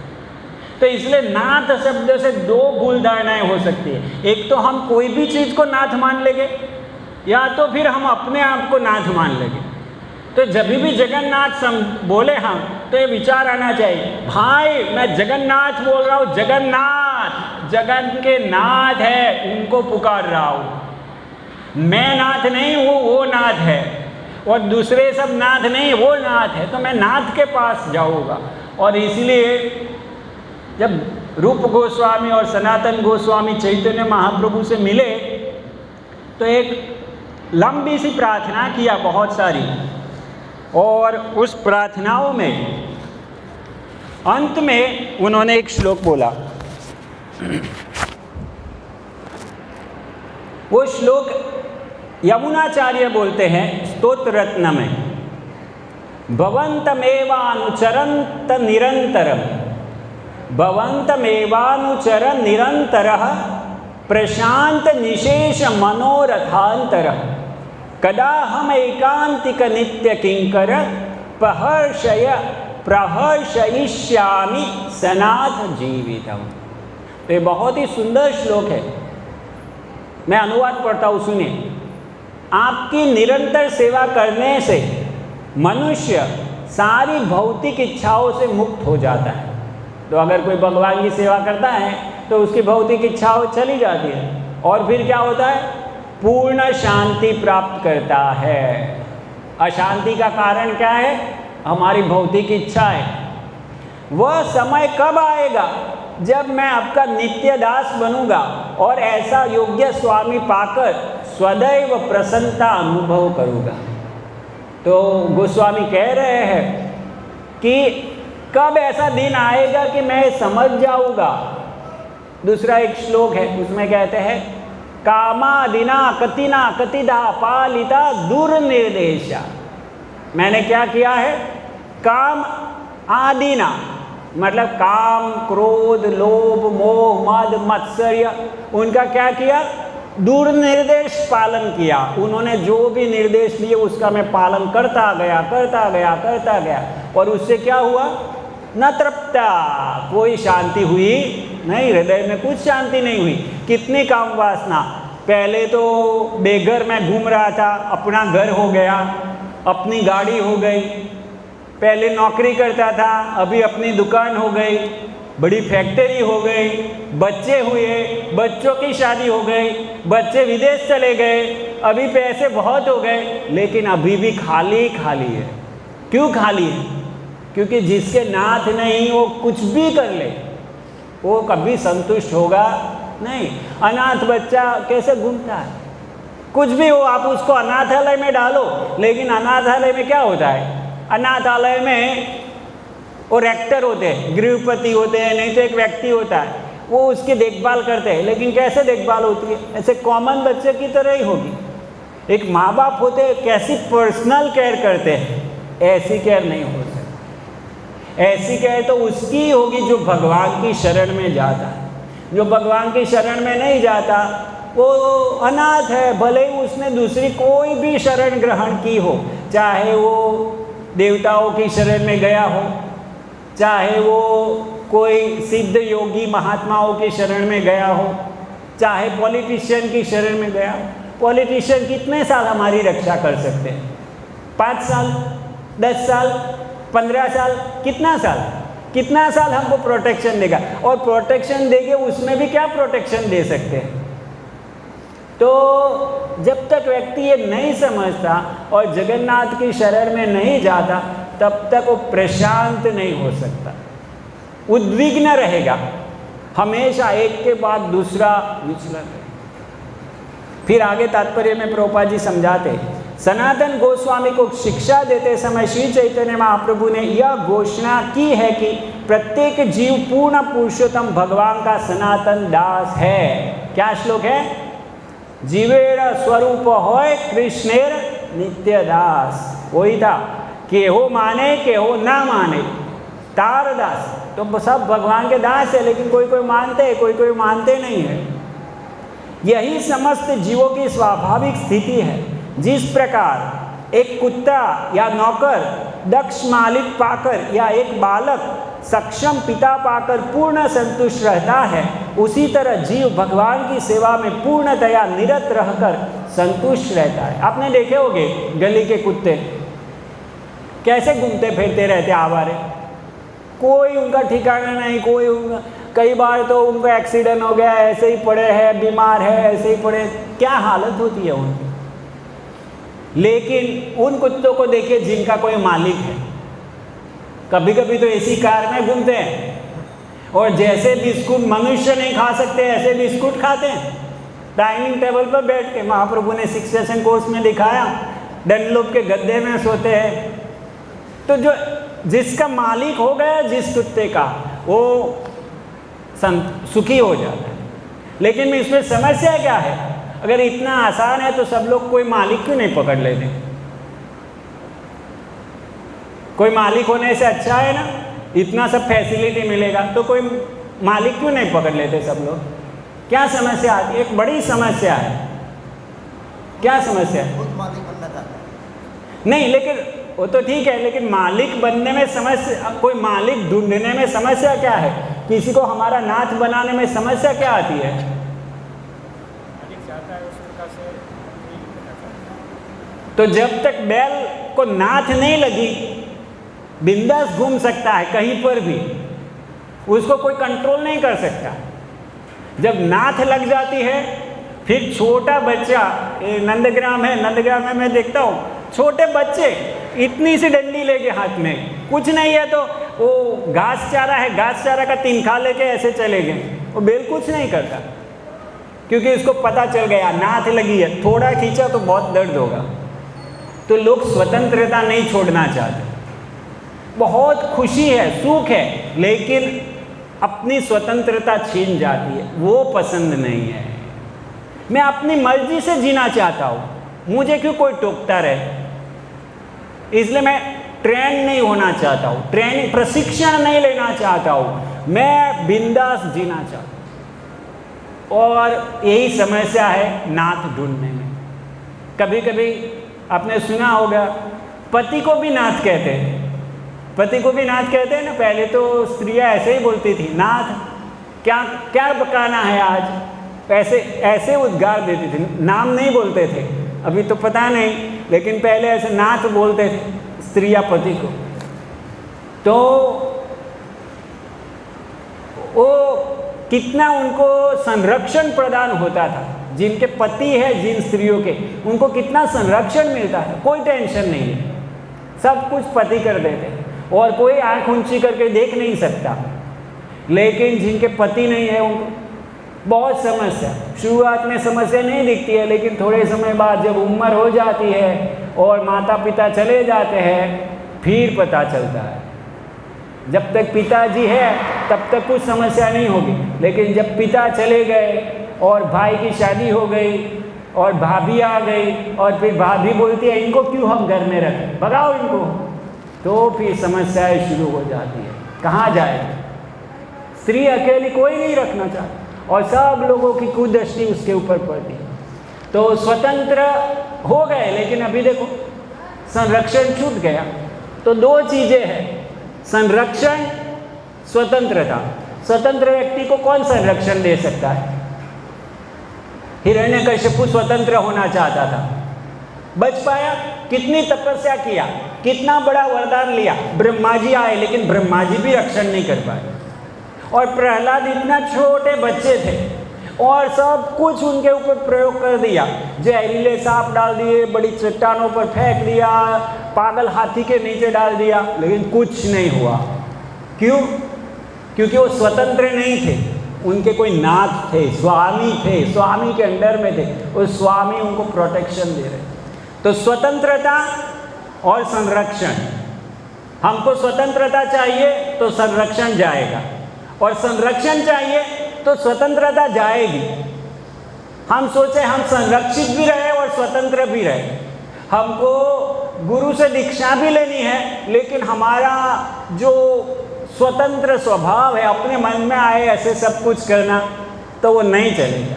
तो इसलिए नाथ शब्द से दो भूल धारणाएं हो सकती है। एक तो हम कोई भी चीज़ को नाथ मान लेंगे, या तो फिर हम अपने आप को नाथ मान लेंगे। तो जब भी जगन्नाथ बोले हम, तो ये विचार आना चाहिए, भाई मैं जगन्नाथ बोल रहा हूँ, जगन्नाथ जगन के नाथ है, उनको पुकार रहा हूँ। मैं नाथ नहीं हूँ, वो नाथ है, और दूसरे सब नाथ नहीं, वो नाथ है, तो मैं नाथ के पास जाऊँगा। और इसलिए जब रूप गोस्वामी और सनातन गोस्वामी चैतन्य महाप्रभु से मिले, तो एक लंबी सी प्रार्थना किया, बहुत सारी, और उस प्रार्थनाओं में अंत में उन्होंने एक श्लोक बोला। वो श्लोक यमुनाचार्य बोलते हैं स्तोत्र रत्न में, भवन्तमेवानुचरन्त निरन्तरं, भवन्तमेवानुचर निरन्तरः प्रशांत निशेष मनोरथांतरः, कदाहम एकांतिक नित्य किंकर प्रहर्षयिष्यामि सनाथ जीवितम। तो ये बहुत ही सुंदर श्लोक है, मैं अनुवाद पढ़ता हूँ, सुनिए। आपकी निरंतर सेवा करने से मनुष्य सारी भौतिक इच्छाओं से मुक्त हो जाता है। तो अगर कोई भगवान की सेवा करता है तो उसकी भौतिक इच्छाओं चली जाती है, और फिर क्या होता है, पूर्ण शांति प्राप्त करता है। अशांति का कारण क्या है, हमारी भौतिक इच्छा है। वह समय कब आएगा जब मैं आपका नित्य दास बनूंगा और ऐसा योग्य स्वामी पाकर सदैव प्रसन्नता अनुभव करूंगा। तो गोस्वामी कह रहे हैं कि कब ऐसा दिन आएगा कि मैं समझ जाऊंगा। दूसरा एक श्लोक है, उसमें कहते हैं, कामादिना कतिना कतिदा पालिता दुर्निर्देशा। मैंने क्या किया है, काम आदिना मतलब काम, क्रोध, लोभ, मोह, मद, मत्सर्य, उनका क्या किया, दुर्निर्देश पालन किया। उन्होंने जो भी निर्देश दिए उसका मैं पालन करता गया, और उससे क्या हुआ, न तृप्ता, कोई शांति हुई नहीं, हृदय में कुछ शांति नहीं हुई। कितनी काम वासना, पहले तो बेघर मैं घूम रहा था, अपना घर हो गया, अपनी गाड़ी हो गई, पहले नौकरी करता था, अभी अपनी दुकान हो गई, बड़ी फैक्ट्री हो गई, बच्चे हुए, बच्चों की शादी हो गई, बच्चे विदेश चले गए, अभी पैसे बहुत हो गए, लेकिन अभी भी खाली खाली है। क्यों खाली है, क्योंकि जिसके नाथ नहीं वो कुछ भी कर ले वो कभी संतुष्ट होगा नहीं। अनाथ बच्चा कैसे घूमता है, कुछ भी हो आप उसको अनाथालय में डालो, लेकिन अनाथालय में क्या होता है, अनाथालय में वो रेक्टर होते हैं, गृहपति होते हैं, नहीं तो एक व्यक्ति होता है, वो उसकी देखभाल करते हैं। लेकिन कैसे देखभाल होती है, ऐसे कॉमन बच्चे की तरह ही होगी। एक माँ बाप होते हैं, कैसी पर्सनल केयर करते हैं, ऐसी केयर नहीं हो सकती। ऐसी केयर तो उसकी होगी जो भगवान की शरण में जाता है। जो भगवान की शरण में नहीं जाता वो अनाथ है, भले ही उसने दूसरी कोई भी शरण ग्रहण की हो, चाहे वो देवताओं की शरण में गया हो, चाहे वो कोई सिद्ध योगी महात्माओं की शरण में गया हो, चाहे पॉलिटिशियन की शरण में गया हो। पॉलिटिशियन कितने साल हमारी रक्षा कर सकते हैं, 5 साल, 10 साल, 15 साल, कितना साल हमको प्रोटेक्शन देगा, और प्रोटेक्शन देंगे उसमें भी क्या प्रोटेक्शन दे सकते हैं। तो जब तक व्यक्ति ये नहीं समझता और जगन्नाथ की शरण में नहीं जाता, तब तक वो प्रशांत नहीं हो सकता, उद्विग्न रहेगा, हमेशा एक के बाद दूसरा विचलन रहेगा। फिर आगे तात्पर्य में प्रभुपाद जी समझाते, सनातन गोस्वामी को शिक्षा देते समय श्री चैतन्य महाप्रभु ने यह घोषणा की है कि प्रत्येक जीव पूर्ण पुरुषोत्तम भगवान का सनातन दास है। क्या श्लोक है, जीवेर स्वरूप होय कृष्णेर नित्य दास। वही था, केहो माने केहो ना माने, तार दास। तो सब भगवान के दास है, लेकिन कोई कोई मानते हैं, कोई कोई मानते नहीं है। यही समस्त जीवों की स्वाभाविक स्थिति है। जिस प्रकार एक कुत्ता या नौकर दक्ष मालिक पाकर या एक बालक सक्षम पिता पाकर पूर्ण संतुष्ट रहता है, उसी तरह जीव भगवान की सेवा में पूर्णतया निरत रहकर संतुष्ट रहता है। आपने देखे होंगे गली के कुत्ते कैसे घूमते फिरते रहते आवारे, कोई उनका ठिकाना नहीं, कोई उनका, कई बार तो उनका एक्सीडेंट हो गया, ऐसे ही पड़े हैं, बीमार है, ऐसे ही पड़े, क्या हालत होती है उनकी। लेकिन उन कुत्तों को देखिए जिनका कोई मालिक है, कभी कभी तो ऐसी कार में घूमते हैं और जैसे बिस्कुट मनुष्य नहीं खा सकते ऐसे बिस्कुट खाते हैं डाइनिंग टेबल पर बैठ के। महाप्रभु ने शिक्षासन कोर्स में दिखाया, डनलोप के गद्दे में सोते हैं। तो जो जिसका मालिक हो गया जिस कुत्ते का, वो सुखी हो जाता है। लेकिन इसमें समस्या क्या है, अगर इतना आसान है तो सब लोग कोई मालिक क्यों नहीं पकड़ लेते? कोई मालिक होने से अच्छा है ना, इतना सब फैसिलिटी मिलेगा, तो कोई मालिक क्यों नहीं पकड़ लेते सब लोग? क्या समस्या आती है? एक बड़ी समस्या है। क्या समस्या है? खुद मालिक बनना चाहता है। नहीं, लेकिन वो तो ठीक है, लेकिन मालिक बनने में समस्या, कोई मालिक ढूंढने में समस्या क्या है? किसी को हमारा नाथ बनाने में समस्या क्या आती है? तो जब तक बैल को नाथ नहीं लगी, बिंदास घूम सकता है कहीं पर भी, उसको कोई कंट्रोल नहीं कर सकता। जब नाथ लग जाती है, फिर छोटा बच्चा, नंदग्राम है, नंदग्राम में मैं देखता हूँ छोटे बच्चे इतनी सी डंडी लेके हाथ में, कुछ नहीं है तो वो घास चारा है, घास चारा का तिनखा लेके ऐसे चले गए, वो बेल कुछ नहीं करता, क्योंकि इसको पता चल गया नाथ लगी है, थोड़ा खींचा तो बहुत दर्द होगा। तो लोग स्वतंत्रता नहीं छोड़ना चाहते। बहुत खुशी है, सुख है, लेकिन अपनी स्वतंत्रता छीन जाती है, वो पसंद नहीं है। मैं अपनी मर्जी से जीना चाहता हूँ, मुझे क्यों कोई टोकता रहे? इसलिए मैं ट्रेन नहीं होना चाहता हूँ, ट्रेनिंग प्रशिक्षण नहीं लेना चाहता हूँ, मैं बिंदास जीना चाहता हूँ। और यही समस्या है नाथ ढूंढने में। कभी कभी आपने सुना होगा, पति को भी नाथ कहते हैं, पति को भी नाथ कहते हैं ना। पहले तो स्त्रियां ऐसे ही बोलती थी, नाथ क्या क्या पकाना है आज, ऐसे ऐसे उद्गार देती थी, नाम नहीं बोलते थे। अभी तो पता नहीं, लेकिन पहले ऐसे नाथ बोलते थे स्त्रियां पति को। तो वो कितना उनको संरक्षण प्रदान होता था, जिनके पति है जिन स्त्रियों के, उनको कितना संरक्षण मिलता था, कोई टेंशन नहीं है, सब कुछ पति कर देते और कोई आंख ऊंची करके देख नहीं सकता। लेकिन जिनके पति नहीं है उनको बहुत समस्या, शुरुआत में समस्या नहीं दिखती है, लेकिन थोड़े समय बाद जब उम्र हो जाती है और माता पिता चले जाते हैं, फिर पता चलता है। जब तक पिताजी है तब तक कुछ समस्या नहीं होगी, लेकिन जब पिता चले गए और भाई की शादी हो गई और भाभी आ गई और फिर भाभी बोलती है इनको क्यों हम घर में रखें, भगाओ इनको, तो फिर समस्याएं शुरू हो जाती है। कहाँ जाए? स्त्री अकेली कोई नहीं रखना चाहती और सब लोगों की कुदृष्टि उसके ऊपर पड़ती। तो स्वतंत्र हो गए, लेकिन अभी देखो संरक्षण छूट गया। तो दो चीज़ें हैं, संरक्षण, स्वतंत्रता। स्वतंत्र व्यक्ति को कौन संरक्षण दे सकता है? हिरण्यकश्यपु स्वतंत्र होना चाहता था, बच पाया? कितनी तपस्या किया, कितना बड़ा वरदान लिया, ब्रह्मा जी आए लेकिन ब्रह्मा जी भी रक्षण नहीं कर पाए। और प्रहलाद इतना छोटे बच्चे थे और सब कुछ उनके ऊपर प्रयोग कर दिया, जहरीले सांप डाल दिए, बड़ी चट्टानों पर फेंक दिया, पागल हाथी के नीचे डाल दिया, लेकिन कुछ नहीं हुआ। क्यों? क्योंकि वो स्वतंत्र नहीं थे, उनके कोई नाथ थे, स्वामी थे, स्वामी के अंडर में थे, और स्वामी उनको प्रोटेक्शन दे रहे। तो स्वतंत्रता और संरक्षण, हमको स्वतंत्रता चाहिए तो संरक्षण जाएगा, और संरक्षण चाहिए तो स्वतंत्रता जाएगी। हम सोचे हम संरक्षित भी रहे और स्वतंत्र भी रहे, हमको गुरु से दीक्षा भी लेनी है, लेकिन हमारा जो स्वतंत्र स्वभाव है, अपने मन में आए ऐसे सब कुछ करना, तो वो नहीं चलेगा।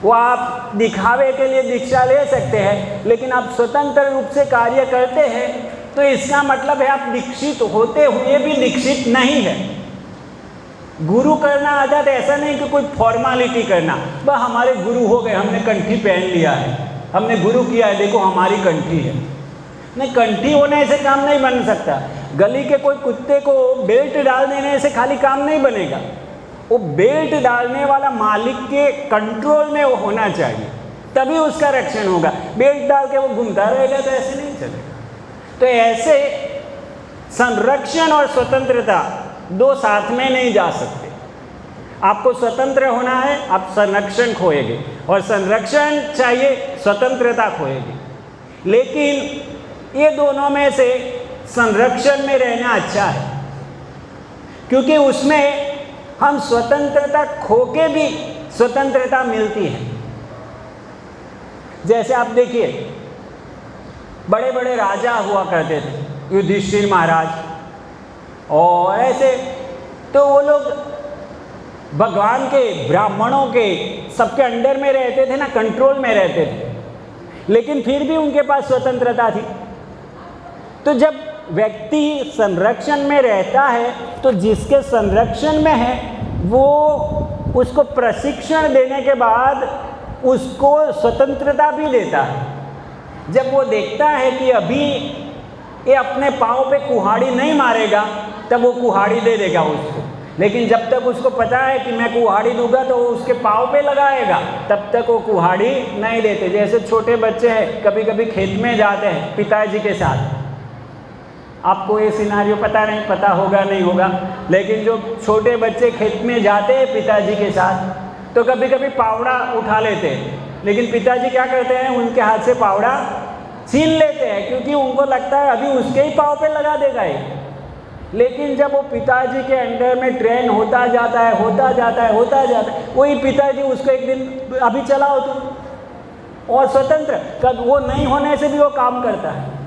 वो आप दिखावे के लिए दीक्षा ले सकते हैं, लेकिन आप स्वतंत्र रूप से कार्य करते हैं तो इसका मतलब है आप दीक्षित होते हुए भी दीक्षित नहीं है। गुरु करना आजाद ऐसा नहीं कि कोई फॉर्मालिटी करना, बस हमारे गुरु हो गए, हमने कंठी पहन लिया है, हमने गुरु किया है, देखो हमारी कंठी है। नहीं, कंठी होने से काम नहीं बन सकता। गली के कोई कुत्ते को बेल्ट डाल देने से खाली काम नहीं बनेगा। वो बेल्ट डालने वाला मालिक के कंट्रोल में वो होना चाहिए, तभी उसका रक्षण होगा। बेल्ट डाल के वो घूमता रहेगा तो ऐसे नहीं चलेगा। तो ऐसे संरक्षण और स्वतंत्रता दो साथ में नहीं जा सकते। आपको स्वतंत्र होना है, आप संरक्षण खोएंगे, और संरक्षण चाहिए, स्वतंत्रता खोएंगे। लेकिन ये दोनों में से संरक्षण में रहना अच्छा है, क्योंकि उसमें हम स्वतंत्रता खो के भी स्वतंत्रता मिलती है। जैसे आप देखिए, बड़े बड़े राजा हुआ करते थे, युधिष्ठिर महाराज और ऐसे, तो वो लोग भगवान के, ब्राह्मणों के, सबके अंडर में रहते थे ना, कंट्रोल में रहते थे, लेकिन फिर भी उनके पास स्वतंत्रता थी। तो जब व्यक्ति संरक्षण में रहता है तो जिसके संरक्षण में है वो उसको प्रशिक्षण देने के बाद उसको स्वतंत्रता भी देता है। जब वो देखता है कि अभी ये अपने पाँव पे कुहाड़ी नहीं मारेगा, तब वो कुहाड़ी दे देगा उसको। लेकिन जब तक उसको पता है कि मैं कुहाड़ी दूंगा तो वो उसके पाँव पे लगाएगा, तब तक वो कुहाड़ी नहीं देते। जैसे छोटे बच्चे हैं, कभी कभी खेत में जाते हैं पिताजी के साथ, आपको ये सिनारियो पता नहीं, पता होगा नहीं होगा, लेकिन जो छोटे बच्चे खेत में जाते हैं पिताजी के साथ, तो कभी कभी पावड़ा उठा लेते हैं, लेकिन पिताजी क्या करते हैं, उनके हाथ से पावड़ा छीन लेते हैं, क्योंकि उनको लगता है अभी उसके ही पाँव पे लगा देगा ये। लेकिन जब वो पिताजी के अंडर में ट्रेन होता जाता है, होता जाता है, होता जाता है, वही पिताजी उसको एक दिन अभी चलाओ तुम, और स्वतंत्र, कब वो नहीं होने से भी वो काम करता है।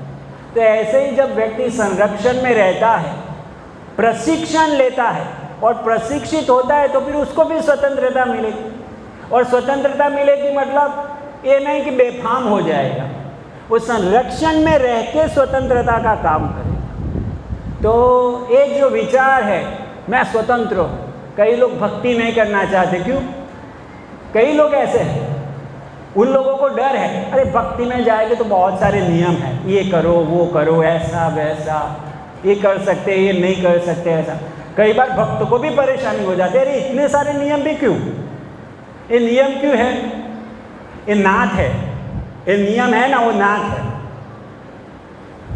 तो ऐसे ही जब व्यक्ति संरक्षण में रहता है, प्रशिक्षण लेता है और प्रशिक्षित होता है, तो फिर उसको भी स्वतंत्रता मिलेगी। और स्वतंत्रता मिलेगी मतलब ये नहीं कि बेफाम हो जाएगा, वो संरक्षण में रह के स्वतंत्रता का काम करेगा। तो एक जो विचार है, मैं स्वतंत्र हूँ, कई लोग भक्ति नहीं करना चाहते। क्यों? कई लोग ऐसे हैं, उन लोगों को डर है, अरे भक्ति में जाएंगे तो बहुत सारे नियम हैं, ये करो वो करो, ऐसा वैसा, ये कर सकते, ये नहीं कर सकते, ऐसा। कई बार भक्त को भी परेशानी हो जाती है, अरे इतने सारे नियम भी क्यों? ये नियम क्यों है? ये नाथ है, ये नियम है ना, वो नाथ है।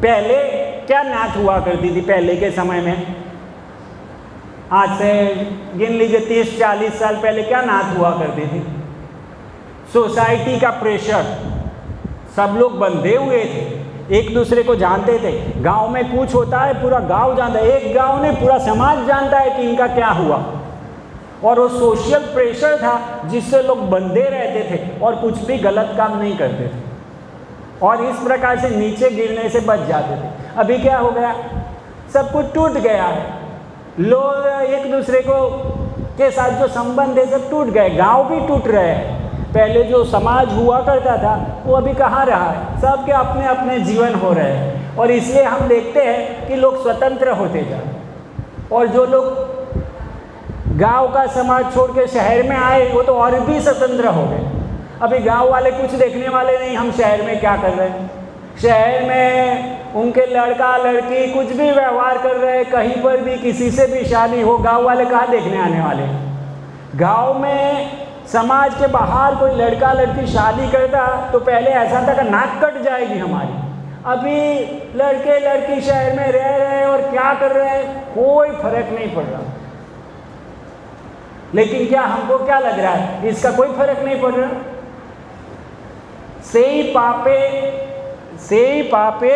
पहले क्या नाथ हुआ करती थी पहले के समय में? आज से गिन लीजिए 30-40 साल पहले क्या नाथ हुआ करती थी? सोसाइटी का प्रेशर, सब लोग बंधे हुए थे, एक दूसरे को जानते थे। गांव में कुछ होता है पूरा गांव जानता है, एक गांव ने पूरा समाज जानता है कि इनका क्या हुआ। और वो सोशल प्रेशर था जिससे लोग बंधे रहते थे और कुछ भी गलत काम नहीं करते थे, और इस प्रकार से नीचे गिरने से बच जाते थे। अभी क्या हो गया? सब कुछ टूट गया है, लोग एक दूसरे को के साथ जो संबंध है सब टूट गए, गांव भी टूट रहे हैं। पहले जो समाज हुआ करता था वो अभी कहाँ रहा है, सबके अपने अपने जीवन हो रहे हैं। और इसलिए हम देखते हैं कि लोग स्वतंत्र होते जा रहे हैं, और जो लोग गांव का समाज छोड़ के शहर में आए वो तो और भी स्वतंत्र हो गए। अभी गांव वाले कुछ देखने वाले नहीं हम शहर में क्या कर रहे हैं। शहर में उनके लड़का लड़की कुछ भी व्यवहार कर रहे हैं, कहीं पर भी किसी से भी शादी हो, गांव वाले कहाँ देखने आने वाले? गांव में समाज के बाहर कोई लड़का लड़की शादी करता तो पहले ऐसा था कि नाक कट जाएगी हमारी। अभी लड़के लड़की शहर में रह रहे हैं और क्या कर रहे हैं, कोई फर्क नहीं पड़ रहा। लेकिन क्या हमको क्या लग रहा है, इसका कोई फर्क नहीं पड़ रहा। सेई पापे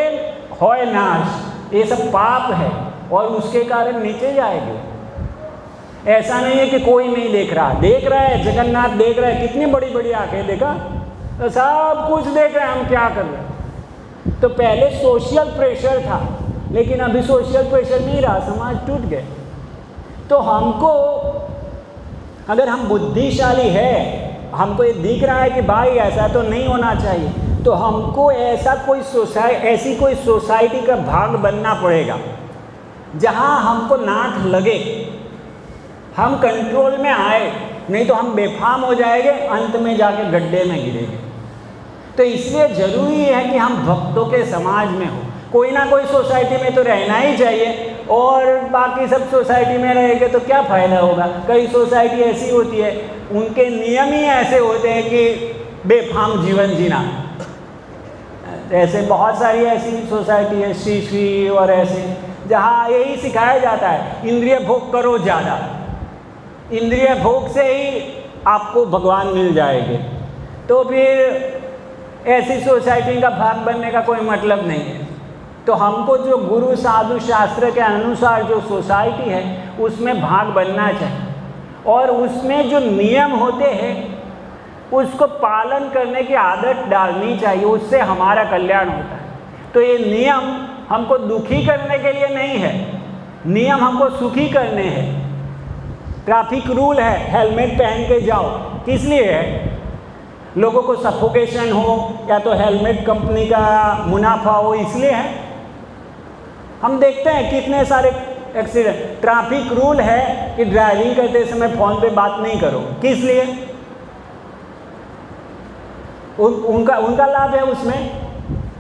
होय नाश, ये सब पाप है और उसके कारण नीचे जाएंगे। ऐसा नहीं है कि कोई नहीं देख रहा, देख रहा है, जगन्नाथ देख रहा है, कितनी बड़ी बड़ी आंखें, देखा तो सब कुछ देख रहे हैं हम क्या कर रहे हैं। तो पहले सोशल प्रेशर था, लेकिन अभी सोशल प्रेशर नहीं रहा, समाज टूट गए। तो हमको, अगर हम बुद्धिशाली है, हमको ये दिख रहा है कि भाई ऐसा तो नहीं होना चाहिए, तो हमको ऐसी कोई सोसाइटी का भाग बनना पड़ेगा जहाँ हमको नाथ लगे, हम कंट्रोल में आए, नहीं तो हम बेफाम हो जाएंगे, अंत में जाके गड्ढे में गिरेंगे। तो इसलिए ज़रूरी है कि हम भक्तों के समाज में हो, कोई ना कोई सोसाइटी में तो रहना ही चाहिए, और बाकी सब सोसाइटी में रहेंगे तो क्या फ़ायदा होगा। कई सोसाइटी ऐसी होती है, उनके नियम ही ऐसे होते हैं कि बेफाम जीवन जीना। ऐसे बहुत सारी ऐसी सोसाइटी है, श्री और ऐसे, जहाँ यही सिखाया जाता है इंद्रिय भोग करो ज़्यादा, इंद्रिय भोग से ही आपको भगवान मिल जाएंगे। तो फिर ऐसी सोसाइटी का भाग बनने का कोई मतलब नहीं है। तो हमको जो गुरु साधु शास्त्र के अनुसार जो सोसाइटी है उसमें भाग बनना चाहिए, और उसमें जो नियम होते हैं उसको पालन करने की आदत डालनी चाहिए, उससे हमारा कल्याण होता है। तो ये नियम हमको दुखी करने के लिए नहीं है, नियम हमको सुखी करने हैं। ट्रैफिक रूल है हेलमेट पहन के जाओ, किस लिए है? लोगों को सफोकेशन हो या तो हेलमेट कंपनी का मुनाफा हो, इसलिए है। हम देखते हैं कितने सारे एक्सीडेंट। ट्रैफिक रूल है कि ड्राइविंग करते समय फ़ोन पे बात नहीं करो, किस लिए? उनका लाभ है, उसमें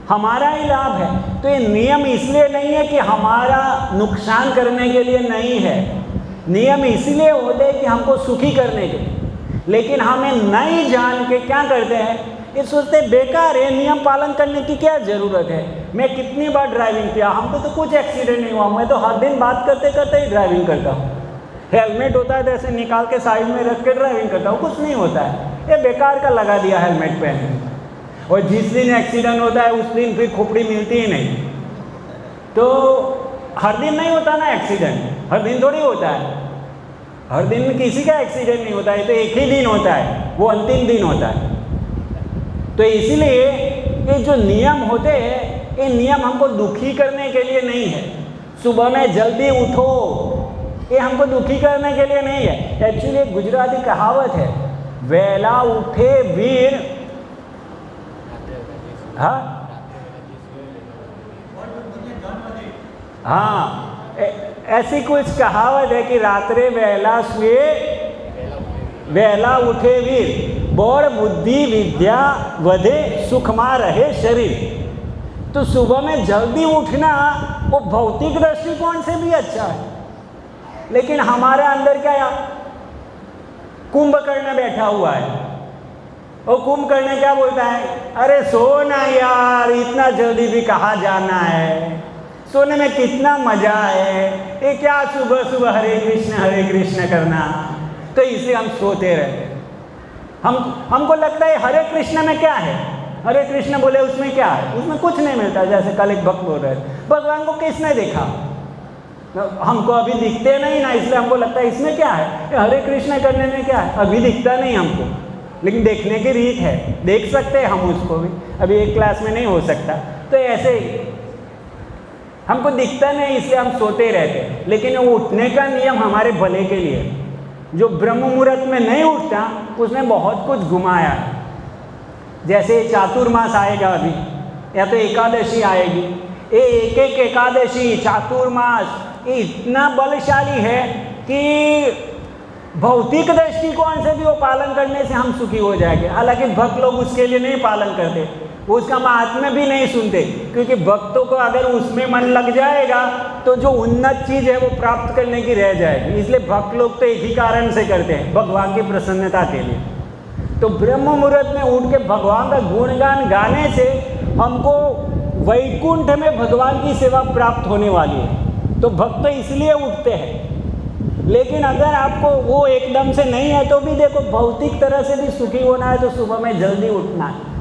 हमारा ही लाभ है। तो ये नियम इसलिए नहीं है कि हमारा नुकसान करने के लिए नहीं है, नियम इसलिए होते हैं कि हमको सुखी करने के लिए। लेकिन हमें नहीं जान के क्या करते हैं, ये सोचते बेकार है, नियम पालन करने की क्या ज़रूरत है। मैं कितनी बार ड्राइविंग किया, हमको तो कुछ एक्सीडेंट नहीं हुआ, मैं तो हर दिन बात करते करते ही ड्राइविंग करता हूँ। हेलमेट होता है तो ऐसे निकाल के साइड में रख के ड्राइविंग करता हूँ, कुछ नहीं होता है। ये बेकार का लगा दिया हेलमेट पहनने, और जिस दिन एक्सीडेंट होता है उस दिन फिर खोपड़ी मिलती ही नहीं। तो हर दिन नहीं होता ना एक्सीडेंट, हर दिन थोड़ी होता है, हर दिन किसी का एक्सीडेंट नहीं होता है, तो एक ही दिन होता है, वो अंतिम दिन होता है। तो इसीलिए ये जो नियम होते हैं, ये नियम हमको दुखी करने के लिए नहीं है। सुबह में जल्दी उठो, ये हमको दुखी करने के लिए नहीं है। एक्चुअली एक गुजराती कहावत है, वेला उठे वीर, हाँ, ऐसी कुछ कहावत है कि रात्रे वेला सुए वेला उठे वीर, बड़ बुद्धि विद्या वधे, सुखमा रहे शरीर। तो सुबह में जल्दी उठना वो भौतिक दृष्टिकोण से भी अच्छा है, लेकिन हमारे अंदर क्या कुंभकर्ण बैठा हुआ है। वो कुंभकर्ण क्या बोलता है, अरे सो ना यार, इतना जल्दी भी कहाँ जाना है, सोने में कितना मजा है, ये क्या सुबह सुबह हरे कृष्ण करना। तो इसलिए हम सोते रहते हैं। हमको लगता है हरे कृष्ण में क्या है, हरे कृष्ण बोले उसमें क्या है, उसमें कुछ नहीं मिलता। जैसे कल एक भक्त बोल रहे थे, भगवान को किसने देखा, हमको अभी दिखते नहीं ना, इसलिए हमको लगता है इसमें क्या है, हरे कृष्ण करने में क्या है, अभी दिखता नहीं हमको, लेकिन देखने की रीत है, देख सकते हैं हम उसको भी, अभी एक क्लास में नहीं हो सकता। तो ऐसे ही हमको दिखता नहीं, इसलिए हम सोते रहते हैं। लेकिन वो उठने का नियम हमारे भले के लिए, जो ब्रह्म मुहूर्त में नहीं उठता उसने बहुत कुछ घुमाया है। जैसे चातुर्मास आएगा अभी, या तो एकादशी आएगी, ये एक एक एकादशी चातुर्मास ये इतना बलशाली है कि भौतिक दृष्टिकोण से भी वो पालन करने से हम सुखी हो जाएंगे। हालांकि भक्त लोग उसके लिए नहीं पालन करते, वो उसका महात्म्य भी नहीं सुनते, क्योंकि भक्तों को अगर उसमें मन लग जाएगा तो जो उन्नत चीज़ है वो प्राप्त करने की रह जाएगी। इसलिए भक्त लोग तो एक ही कारण से करते हैं, भगवान की प्रसन्नता के लिए। तो ब्रह्म मुहूर्त में उठ के भगवान का गुणगान गाने से हमको वैकुंठ में भगवान की सेवा प्राप्त होने वाली है। तो भक्त इसलिए उठते हैं। लेकिन अगर आपको वो एकदम से नहीं है तो भी देखो, भौतिक तरह से भी सुखी होना है तो सुबह में जल्दी उठना है।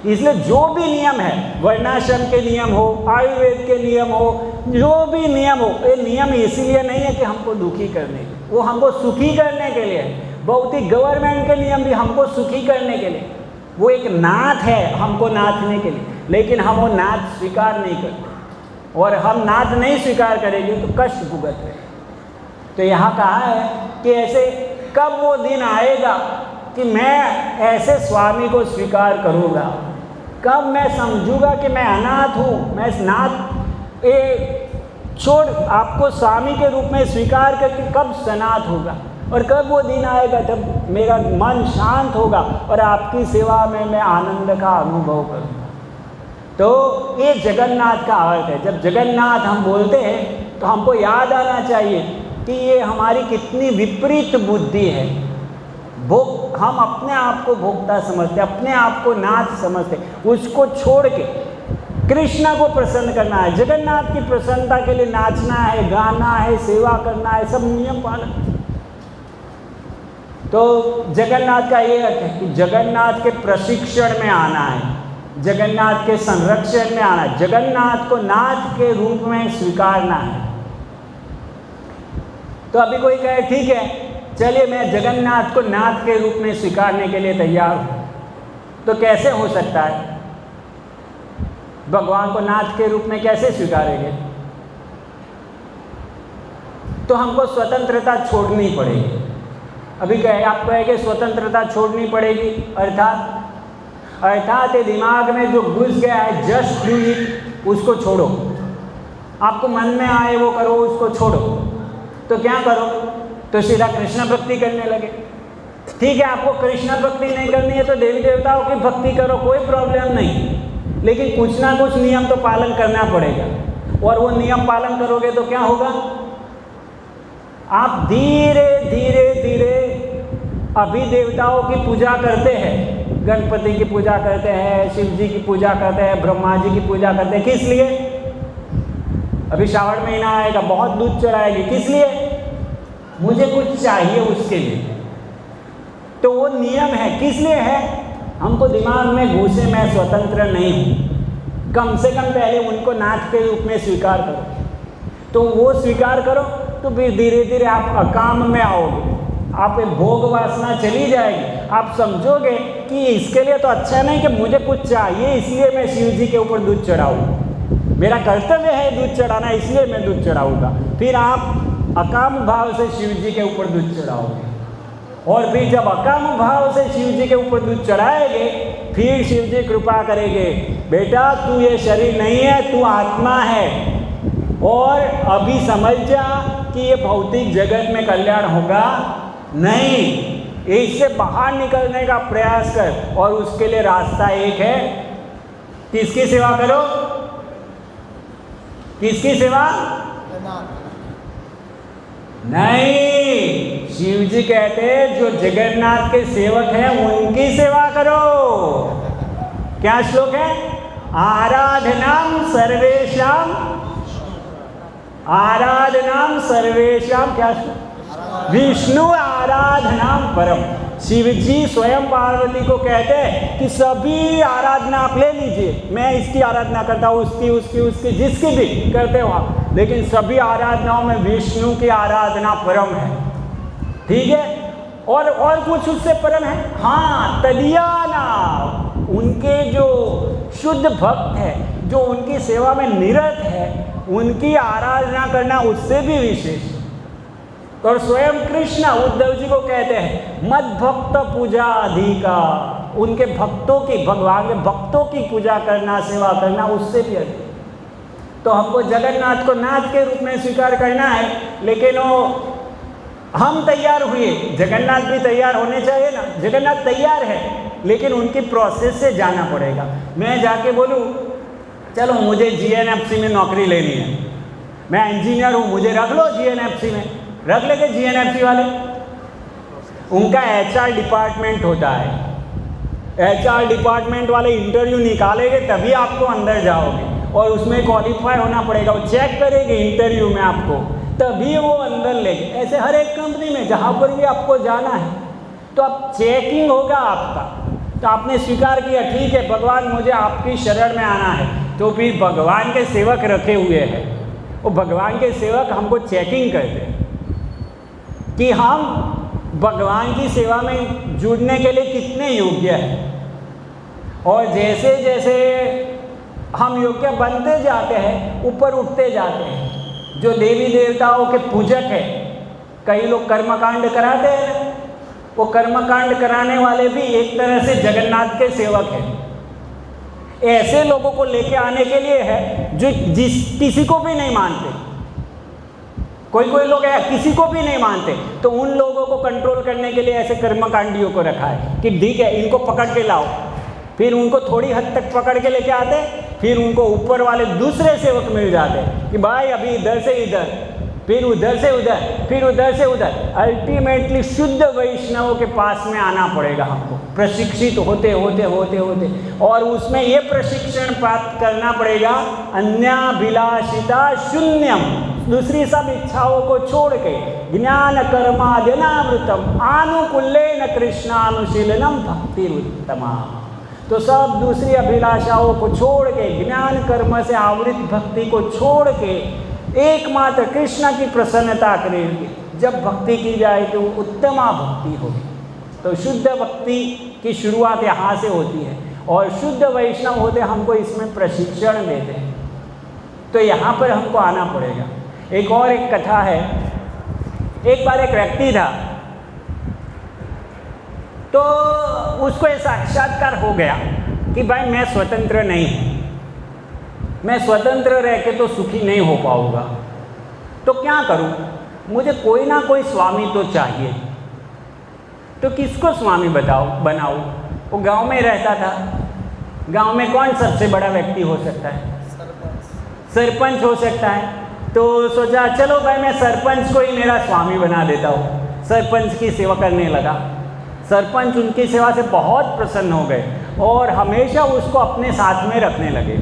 इसलिए जो भी नियम है, वर्णाश्रम के नियम हो, आयुर्वेद के नियम हो, जो भी नियम हो, ये नियम इसलिए नहीं है कि हमको दुखी करने, वो हमको सुखी करने के लिए है। भौतिक गवर्नमेंट के नियम भी हमको सुखी करने के लिए, वो एक नाथ है हमको नाथने के लिए, लेकिन हम वो नाथ स्वीकार नहीं करते, और हम नाथ नहीं स्वीकार करेंगे तो कष्ट भुगत रहे। तो यहाँ कहा है कि ऐसे कब वो दिन आएगा कि मैं ऐसे स्वामी को स्वीकार करूँगा कब मैं समझूंगा कि मैं अनाथ हूँ, मैं नाथ छोड़ आपको स्वामी के रूप में स्वीकार करके कब सनाथ होगा, और कब वो दिन आएगा जब मेरा मन शांत होगा और आपकी सेवा में मैं आनंद का अनुभव करूँगा। तो ये जगन्नाथ का अर्थ है। जब जगन्नाथ हम बोलते हैं तो हमको याद आना चाहिए कि ये हमारी कितनी विपरीत बुद्धि है। हम अपने आप को भोक्ता समझते, अपने आप को नाथ समझते, उसको छोड़ के कृष्ण को प्रसन्न करना है। जगन्नाथ की प्रसन्नता के लिए नाचना है, गाना है, सेवा करना है, सब नियम पालन। तो जगन्नाथ का ये अर्थ है कि जगन्नाथ के प्रशिक्षण में आना है, जगन्नाथ के संरक्षण में आना है, जगन्नाथ को नाथ के रूप में स्वीकारना है। तो अभी कोई कहे ठीक है, चलिए मैं जगन्नाथ को नाथ के रूप में स्वीकारने के लिए तैयार हूँ, तो कैसे हो सकता है? भगवान को नाथ के रूप में कैसे स्वीकारेंगे? तो हमको स्वतंत्रता छोड़नी पड़ेगी। अभी कहे आप कहेंगे स्वतंत्रता छोड़नी पड़ेगी, अर्थात ये दिमाग में जो घुस गया है जस्ट डू इट, उसको छोड़ो। आपको मन में आए वो करो, उसको छोड़ो। तो क्या करो? तो सीधा कृष्ण भक्ति करने लगे। ठीक है, आपको कृष्ण भक्ति नहीं करनी है तो देवी देवताओं की भक्ति करो, कोई प्रॉब्लम नहीं, लेकिन कुछ ना कुछ नियम तो पालन करना पड़ेगा। और वो नियम पालन करोगे तो क्या होगा? आप धीरे धीरे धीरे अभी देवताओं की पूजा करते हैं, गणपति की पूजा करते हैं, शिव जी की पूजा करते हैं, ब्रह्मा जी की पूजा करते हैं। किस लिए? अभी श्रावण महीना आएगा, बहुत दूध चढ़ाएगी। किस लिए? मुझे कुछ चाहिए उसके लिए। तो वो नियम है। किस लिए है? हमको दिमाग में घुसे मैं स्वतंत्र नहीं हूँ। कम से कम पहले उनको नाथ के रूप में स्वीकार करो। तो वो स्वीकार करो तो फिर धीरे धीरे आप अकाम में आओगे, आप भोग वासना चली जाएगी। आप समझोगे कि इसके लिए तो अच्छा नहीं कि मुझे कुछ चाहिए इसलिए मैं शिव जी के ऊपर दूध चढ़ाऊँ, मेरा कर्तव्य है दूध चढ़ाना इसलिए मैं दूध चढ़ाऊँगा। फिर आप अकाम भाव से शिव जी के ऊपर दूध चढ़ाओगे, और फिर जब अकाम भाव से शिव जी के ऊपर दूध चढ़ाएंगे फिर शिव जी कृपा करेंगे, बेटा तू ये शरीर नहीं है, तू आत्मा है, और अभी समझ जा कि ये भौतिक जगत में कल्याण होगा नहीं, इससे बाहर निकलने का प्रयास कर। और उसके लिए रास्ता एक है, किसकी सेवा करो? किसकी सेवा? नहीं, शिव जी कहते हैं जो जगन्नाथ के सेवक हैं उनकी सेवा करो। क्या श्लोक है? आराधनाम सर्वेशाम, आराधनाम सर्वेशाम, क्या श्लोक? विष्णु आराधनाम परम। शिव जी स्वयं पार्वती को कहते हैं कि सभी आराधना आप ले लीजिए, मैं इसकी आराधना करता हूँ, उसकी उसकी उसकी जिसकी भी करते हो आप, लेकिन सभी आराधनाओं में विष्णु की आराधना परम है। ठीक है, और कुछ उससे परम है? हाँ, तदीयाना, उनके जो शुद्ध भक्त है, जो उनकी सेवा में निरत है, उनकी आराधना करना उससे भी विशेष। और स्वयं कृष्ण उद्धव जी को कहते हैं मद भक्त पूजा अधिका, उनके भक्तों की, भगवान के भक्तों की पूजा करना, सेवा करना उससे भी अधिक। तो हमको जगन्नाथ को नाथ के रूप में स्वीकार करना है, लेकिन वो हम तैयार हुए, जगन्नाथ भी तैयार होने चाहिए ना। जगन्नाथ तैयार है लेकिन उनकी प्रोसेस से जाना पड़ेगा। मैं जाके बोलूँ चलो मुझे जीएनएफसी में नौकरी लेनी है, मैं इंजीनियर हूँ, मुझे रख लो जीएनएफसी में, रख लेंगे जीएनएफसी वाले। उनका एचआर डिपार्टमेंट होता है, एचआर डिपार्टमेंट वाले इंटरव्यू निकालेंगे तभी आपको अंदर जाओगे, और उसमें क्वालिफाई होना पड़ेगा, वो चेक करेंगे इंटरव्यू में आपको, तभी वो अंदर लेंगे। ऐसे हर एक कंपनी में जहाँ पर भी आपको जाना है तो अब चेकिंग होगा आपका। तो आपने स्वीकार किया ठीक है भगवान मुझे आपकी शरण में आना है, तो फिर भगवान के सेवक रखे हुए हैं, वो भगवान के सेवक हमको चेकिंग करते हैं कि हम भगवान की सेवा में जुड़ने के लिए कितने योग्य हैं। और जैसे जैसे हम योग्य बनते जाते हैं, ऊपर उठते जाते हैं। जो देवी देवताओं के पूजक हैं, कई लोग कर्मकांड कराते हैं, वो कर्मकांड कराने वाले भी एक तरह से जगन्नाथ के सेवक हैं। ऐसे लोगों को लेके आने के लिए है जो किसी को भी नहीं मानते। कोई कोई लोग है किसी को भी नहीं मानते, तो उन लोगों को कंट्रोल करने के लिए ऐसे कर्मकांडियों को रखा है कि ठीक है इनको पकड़ के लाओ। फिर उनको थोड़ी हद तक पकड़ के लेके आते, फिर उनको ऊपर वाले दूसरे सेवक मिल जाते कि भाई अभी इधर से इधर, फिर उधर से उधर, फिर उधर से उधर। अल्टीमेटली शुद्ध वैष्णवों के पास में आना पड़ेगा हमको, प्रशिक्षित होते होते होते होते, और उसमें ये प्रशिक्षण प्राप्त करना पड़ेगा अन्याभिलाषिता शून्यम, दूसरी सब इच्छाओं को छोड़ के ज्ञान कर्माद्यनावृतम आनुकूल्येन कृष्णानुशीलनम भक्तिरुत्तमा। तो सब दूसरी अभिलाषाओं को छोड़ के, ज्ञान कर्म से आवृत भक्ति को छोड़ के एकमात्र कृष्ण की प्रसन्नता करेंगे। जब भक्ति की जाए तो उत्तमा भक्ति होगी। तो शुद्ध भक्ति की शुरुआत यहाँ से होती है, और शुद्ध वैष्णव होते हमको इसमें प्रशिक्षण देते हैं। तो यहाँ पर हमको आना पड़ेगा। एक और एक कथा है। एक बार एक व्यक्ति था, तो उसको ये साक्षात्कार हो गया कि भाई मैं स्वतंत्र नहीं हूँ, मैं स्वतंत्र रह के तो सुखी नहीं हो पाऊँगा, तो क्या करूँ, मुझे कोई ना कोई स्वामी तो चाहिए। तो किसको स्वामी बनाऊँ? वो गांव में रहता था। गांव में कौन सबसे बड़ा व्यक्ति हो सकता है? सरपंच हो सकता है। तो सोचा चलो भाई मैं सरपंच को ही मेरा स्वामी बना देता हूँ। सरपंच की सेवा करने लगा। सरपंच उनकी सेवा से बहुत प्रसन्न हो गए और हमेशा उसको अपने साथ में रखने लगे।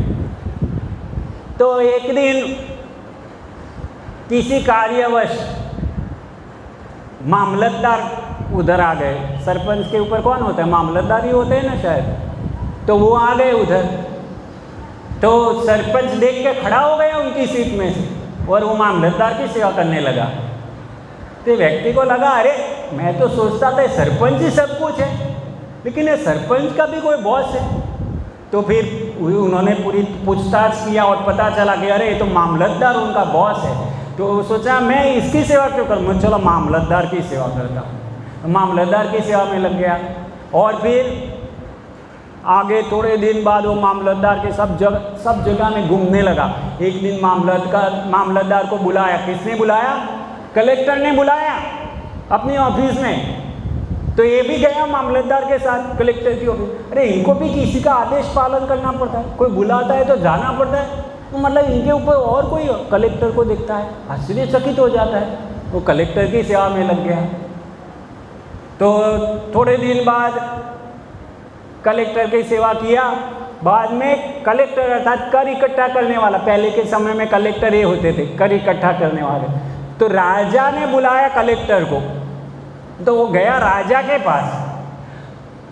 तो एक दिन किसी कार्यवश मामलतदार उधर आ गए। सरपंच के ऊपर कौन होता है? मामलतदार ही होते हैं ना शायद। तो वो आ गए उधर। तो सरपंच देख के खड़ा हो गया उनकी सीट में से और वो मामलतदार की सेवा करने लगा। तो व्यक्ति को लगा अरे मैं तो सोचता था सरपंच ही सब कुछ है, लेकिन ये सरपंच का भी कोई बॉस है। तो फिर उन्होंने पूरी पूछताछ किया और पता चला कि अरे ये तो मामलतदार उनका बॉस है। तो सोचा मैं इसकी सेवा क्यों करूँ, चलो मामलतदार की सेवा करता हूँ। मामलतदार की सेवा में लग गया और फिर आगे थोड़े दिन बाद वो मामलतदार के सब जगह में घूमने लगा। एक दिन मामलतदार को बुलाया। किसने बुलाया? कलेक्टर ने बुलाया अपनी ऑफिस में। तो ये भी गया मामलतदार के साथ कलेक्टर की ऑफिस। अरे इनको भी किसी का आदेश पालन करना पड़ता है, कोई बुलाता है तो जाना पड़ता है। तो मतलब इनके ऊपर और कोई कलेक्टर को देखता है, आश्चर्यचकित हो जाता है। वो कलेक्टर की सेवा में लग गया। तो थोड़े दिन बाद कलेक्टर की सेवा किया। बाद में कलेक्टर अर्थात कर इकट्ठा करने वाला, पहले के समय में कलेक्टर ये होते थे, कर इकट्ठा करने वाले। तो राजा ने बुलाया कलेक्टर को। तो वो गया राजा के पास।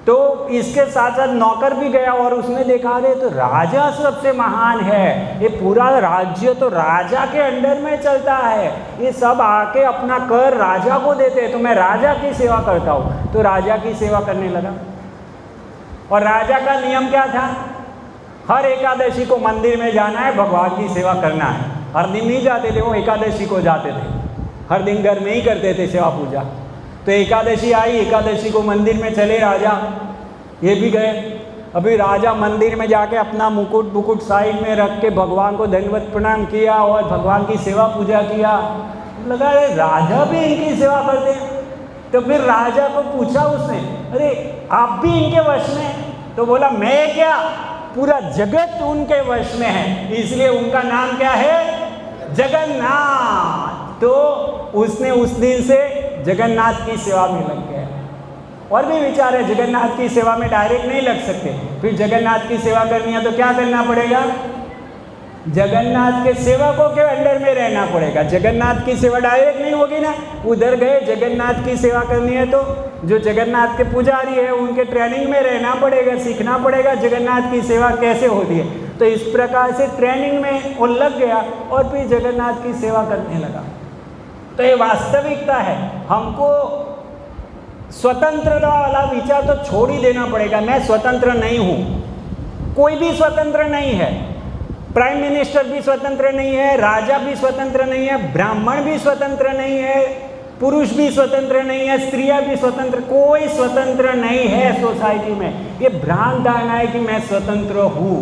तो इसके साथ साथ नौकर भी गया और उसने देखा रे तो राजा सबसे महान है, ये पूरा राज्य तो राजा के अंडर में चलता है, ये सब आके अपना कर राजा को देते हैं, तो मैं राजा की सेवा करता हूँ। तो राजा की सेवा करने लगा। और राजा का नियम क्या था? हर एकादशी को मंदिर में जाना है, भगवान की सेवा करना है। हर दिन नहीं जाते थे, वो एकादशी को जाते थे। हर दिन घर में ही करते थे सेवा पूजा। तो एकादशी आई, एकादशी को मंदिर में चले राजा, ये भी गए। अभी राजा मंदिर में जाके अपना मुकुट साइड में रख के भगवान को दंडवत प्रणाम किया और भगवान की सेवा पूजा किया। लगा अरे राजा भी इनकी सेवा करते हैं। तो फिर राजा को पूछा उसने, अरे आप भी इनके वश में? तो बोला मैं क्या, पूरा जगत उनके वश में है, इसलिए उनका नाम क्या है? जगन्नाथ। तो उसने उस दिन से जगन्नाथ की सेवा में लग गया। और भी विचार है, जगन्नाथ की सेवा में डायरेक्ट नहीं लग सकते। फिर जगन्नाथ की सेवा करनी है तो क्या करना पड़ेगा? जगन्नाथ के सेवकों के अंडर में रहना पड़ेगा। जगन्नाथ की सेवा डायरेक्ट नहीं होगी ना। उधर गए जगन्नाथ की सेवा करनी है तो जो जगन्नाथ के पुजारी है उनके ट्रेनिंग में रहना पड़ेगा, सीखना पड़ेगा जगन्नाथ की सेवा कैसे होती है। तो इस प्रकार से ट्रेनिंग में वो लग गया और फिर जगन्नाथ की सेवा करने लगा। तो ये वास्तविकता है। हमको स्वतंत्रता वाला विचार तो छोड़ ही देना पड़ेगा। मैं स्वतंत्र नहीं हूँ, कोई भी स्वतंत्र नहीं है। प्राइम मिनिस्टर भी स्वतंत्र नहीं है, राजा भी स्वतंत्र नहीं है, ब्राह्मण भी स्वतंत्र नहीं है, पुरुष भी स्वतंत्र नहीं है, स्त्रियां भी स्वतंत्र, कोई स्वतंत्र नहीं है सोसाइटी में। ये भ्रांत धारणा है कि मैं स्वतंत्र हूँ,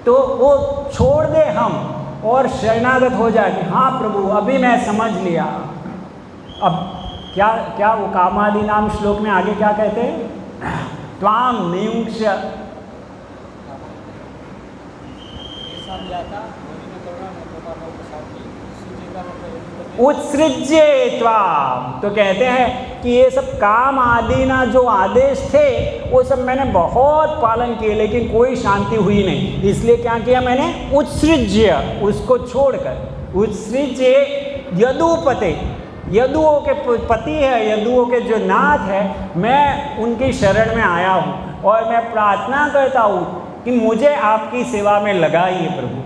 तो वो छोड़ दे हम और शरणागत हो जाए कि हाँ प्रभु अभी मैं समझ लिया। अब क्या क्या वो कामादि नाम श्लोक में आगे क्या कहते हैं? त्वाम नियुंक्ष उत्सृज्य त्वाम, तो कहते हैं कि ये सब काम आदि ना जो आदेश थे वो सब मैंने बहुत पालन किए, लेकिन कोई शांति हुई नहीं। इसलिए क्या किया मैंने? उत्सृज्य, उसको छोड़कर। उत्सृज्य यदुपते, यदुओं के पति है, यदुओं के जो नाथ है, मैं उनकी शरण में आया हूँ और मैं प्रार्थना करता हूँ कि मुझे आपकी सेवा में लगाइए प्रभु।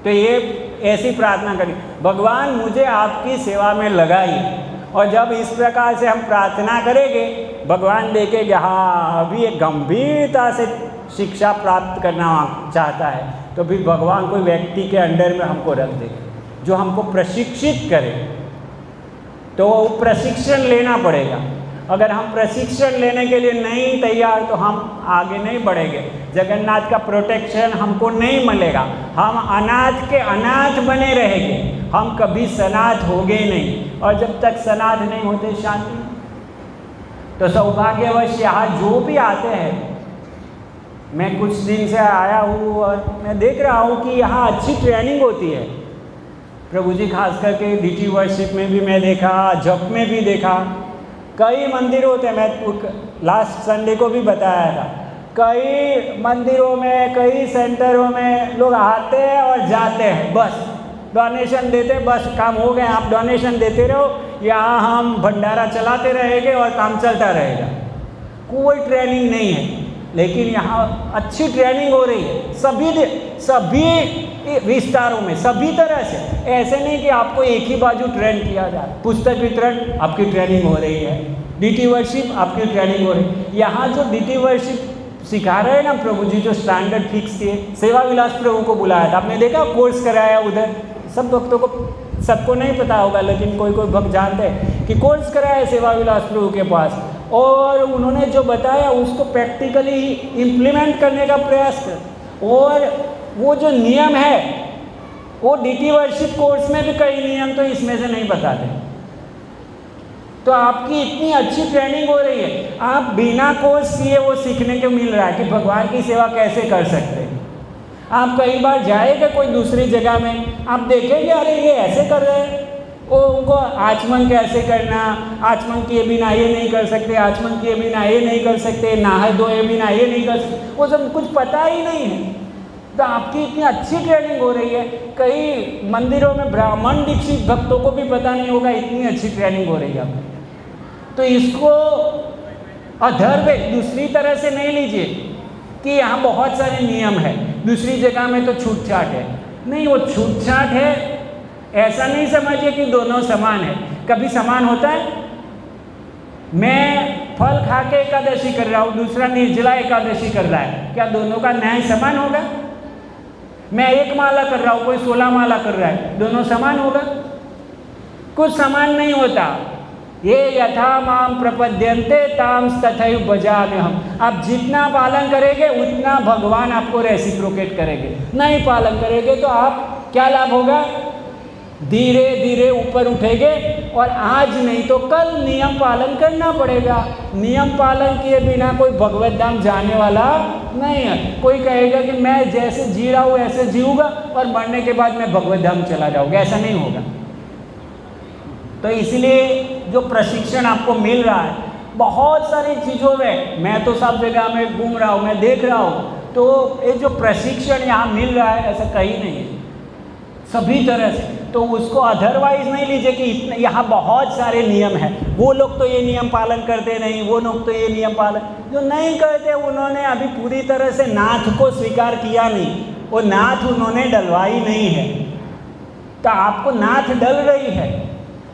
तो ये ऐसी प्रार्थना करी, भगवान मुझे आपकी सेवा में लगाइए। और जब इस प्रकार से हम प्रार्थना करेंगे, भगवान देखेंगे हाँ अभी एक गंभीरता से शिक्षा प्राप्त करना चाहता है, तो फिर भगवान कोई व्यक्ति के अंडर में हमको रख देगा जो हमको प्रशिक्षित करे। तो प्रशिक्षण लेना पड़ेगा। अगर हम प्रशिक्षण लेने के लिए नहीं तैयार तो हम आगे नहीं बढ़ेंगे। जगन्नाथ का प्रोटेक्शन हमको नहीं मिलेगा, हम अनाथ के अनाथ बने रहेंगे, हम कभी सनाथ होंगे नहीं। और जब तक सनाथ नहीं होते शांति, तो सौभाग्यवश यहाँ जो भी आते हैं, मैं कुछ दिन से आया हूँ और मैं देख रहा हूँ कि यहाँ अच्छी ट्रेनिंग होती है। प्रभु जी खास करके डीटी वर्शिप में भी मैं देखा, जप में भी देखा, कई मंदिर होते हैं। मैं लास्ट संडे को भी बताया था, कई मंदिरों में, कई सेंटरों में लोग आते हैं और जाते हैं, बस डोनेशन देते, बस काम हो गए, आप डोनेशन देते रहो, यहाँ हम भंडारा चलाते रहेंगे और काम चलता रहेगा। कोई ट्रेनिंग नहीं है। लेकिन यहाँ अच्छी ट्रेनिंग हो रही है सभी विस्तारों में, सभी तरह से। ऐसे नहीं कि आपको एक ही बाजू ट्रेन किया जाए। पुस्तक वितरण आपकी ट्रेनिंग हो रही है, डीटी वर्शिप आपकी ट्रेनिंग हो रही है। यहाँ जो डीटी वर्शिप सिखा रहे हैं ना प्रभु जी, जो स्टैंडर्ड फिक्स किए, सेवा विलास प्रभु को बुलाया था, आपने देखा कोर्स कराया उधर। सब भक्तों को सबको नहीं पता होगा, लेकिन कोई कोई भक्त जानते हैं कि कोर्स कराया सेवा विलास प्रभु के पास, और उन्होंने जो बताया उसको प्रैक्टिकली इम्प्लीमेंट करने का प्रयास कर। और वो जो नियम है वो डीटी वर्शिप कोर्स में भी कई नियम तो इसमें से नहीं बताते। तो आपकी इतनी अच्छी ट्रेनिंग हो रही है, आप बिना कोर्स किए वो सीखने को मिल रहा है कि भगवान की सेवा कैसे कर सकते हैं। आप कई बार जाएंगे कोई दूसरी जगह में, आप देखेंगे अरे ये ऐसे कर रहे हैं, वो उनको आचमन कैसे करना, आचमन किए बिना ये नहीं कर सकते, आचमन किए बिना ये नहीं कर सकते, नहाए धोए बिना ये नहीं कर सकते, वो सब कुछ पता ही नहीं है। तो आपकी इतनी अच्छी ट्रेनिंग हो रही है, कई मंदिरों में ब्राह्मण दीक्षित भक्तों को भी पता नहीं होगा, इतनी अच्छी ट्रेनिंग हो रही है आपकी। तो इसको अधर्म दूसरी तरह से नहीं लीजिए कि यहाँ बहुत सारे नियम है, दूसरी जगह में तो छूट छाट है। नहीं, वो छूट छाट है, ऐसा नहीं समझिए कि दोनों समान है। कभी समान होता है? मैं फल खा के एकादशी कर रहा हूँ, दूसरा निर्जला एकादशी कर रहा है, क्या दोनों का न्याय समान होगा? मैं 1 माला कर रहा हूँ, कोई 16 माला कर रहा है, दोनों समान होगा? कुछ समान नहीं होता। ये यथा माम प्रपद्यन्ते ताम तथैव भजाम्यहम्। आप जितना पालन करेंगे उतना भगवान आपको रेसिप्रोकेट करेंगे। नहीं पालन करेंगे तो आप क्या लाभ होगा? धीरे धीरे ऊपर उठेंगे, और आज नहीं तो कल नियम पालन करना पड़ेगा। नियम पालन किए बिना कोई भगवत धाम जाने वाला नहीं है। कोई कहेगा कि मैं जैसे जी रहा हूँ ऐसे जीऊँगा और मरने के बाद मैं भगवत धाम चला जाऊँगा, ऐसा नहीं होगा। तो इसलिए जो प्रशिक्षण आपको मिल रहा है बहुत सारी चीज़ों में, मैं तो सब जगह में घूम रहा हूँ, मैं देख रहा हूँ, तो ये जो प्रशिक्षण यहाँ मिल रहा है ऐसा कहीं नहीं है, सभी तरह से। तो उसको अदरवाइज नहीं लीजिए कि इतने यहाँ बहुत सारे नियम हैं, वो लोग तो ये नियम पालन करते नहीं, वो लोग तो ये नियम पालन, जो नहीं करते उन्होंने अभी पूरी तरह से नाथ को स्वीकार किया नहीं, वो नाथ उन्होंने डलवाई नहीं है। तो आपको नाथ डल रही है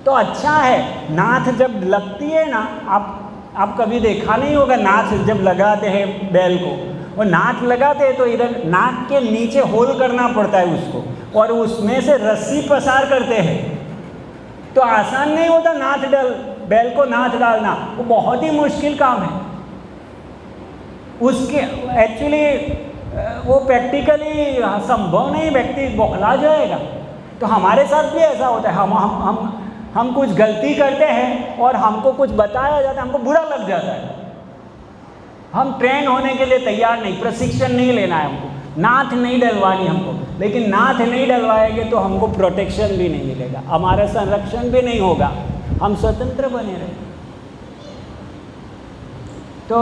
तो अच्छा है। नाथ जब लगती है ना, आप कभी देखा नहीं होगा, नाथ जब लगाते हैं बैल को, वो नाथ लगाते हैं तो इधर नाक के नीचे होल करना पड़ता है उसको, और उसमें से रस्सी पसार करते हैं। तो आसान नहीं होता बैल को नाथ डालना, वो बहुत ही मुश्किल काम है। उसके एक्चुअली वो प्रैक्टिकली संभव नहीं, व्यक्ति बौखला जाएगा। तो हमारे साथ भी ऐसा होता है, हम कुछ गलती करते हैं और हमको कुछ बताया जाता है, हमको बुरा लग जाता है। हम ट्रेन होने के लिए तैयार नहीं, प्रशिक्षण नहीं लेना है हमको, नाथ नहीं डलवानी हमको। लेकिन नाथ नहीं डलवाएंगे तो हमको प्रोटेक्शन भी नहीं मिलेगा, हमारा संरक्षण भी नहीं होगा, हम स्वतंत्र बने रहेंगे। तो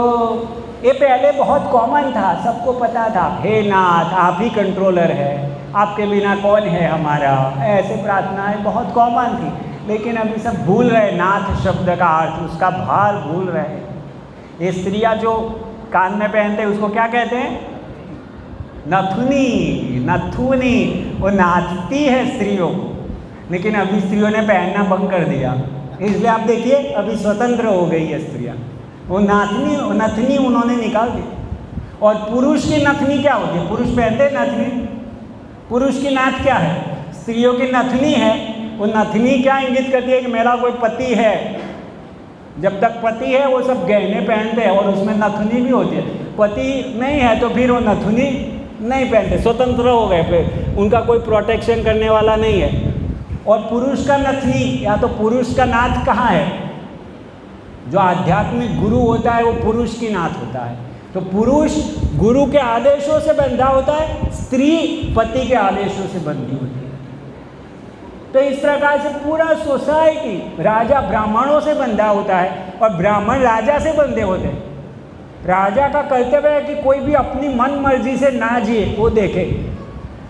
ये पहले बहुत कॉमन था, सबको पता था, हे नाथ आप ही कंट्रोलर है, आपके बिना कौन है हमारा, ऐसे प्रार्थनाएं बहुत कॉमन थी। लेकिन अभी सब भूल रहे नाथ शब्द का अर्थ, उसका भार भूल रहे। ये स्त्रियाँ जो कान में पहनते हैं उसको क्या कहते हैं? नथुनी, वो नाचती है स्त्रियों को, लेकिन अभी स्त्रियों ने पहनना बंद कर दिया। इसलिए आप देखिए अभी स्वतंत्र हो गई है स्त्रियाँ, वो नथनी उन्होंने निकाल दी। और पुरुष की नथनी क्या होती है? पुरुष पहनते हैं नथनी। पुरुष की नाथ क्या है? स्त्रियों की नथनी है। वो नथनी क्या इंगित करती है कि मेरा कोई पति है। जब तक पति है वो सब गहने पहनते हैं और उसमें नथनी भी होती है। पति नहीं है तो फिर वो नथनी नहीं पहनते, स्वतंत्र हो गए, फिर उनका कोई प्रोटेक्शन करने वाला नहीं है। और पुरुष का नथनी या तो पुरुष का नाथ कहाँ है? जो आध्यात्मिक गुरु होता है वो पुरुष की नाथ होता है। तो पुरुष गुरु के आदेशों से बंधा होता है, स्त्री पति के आदेशों से बंधी होती है। तो इस प्रकार से पूरा सोसाइटी राजा ब्राह्मणों से बंधा होता है और ब्राह्मण राजा से बंधे होते हैं। राजा का कर्तव्य है कि कोई भी अपनी मन मर्जी से ना जिए, वो देखे।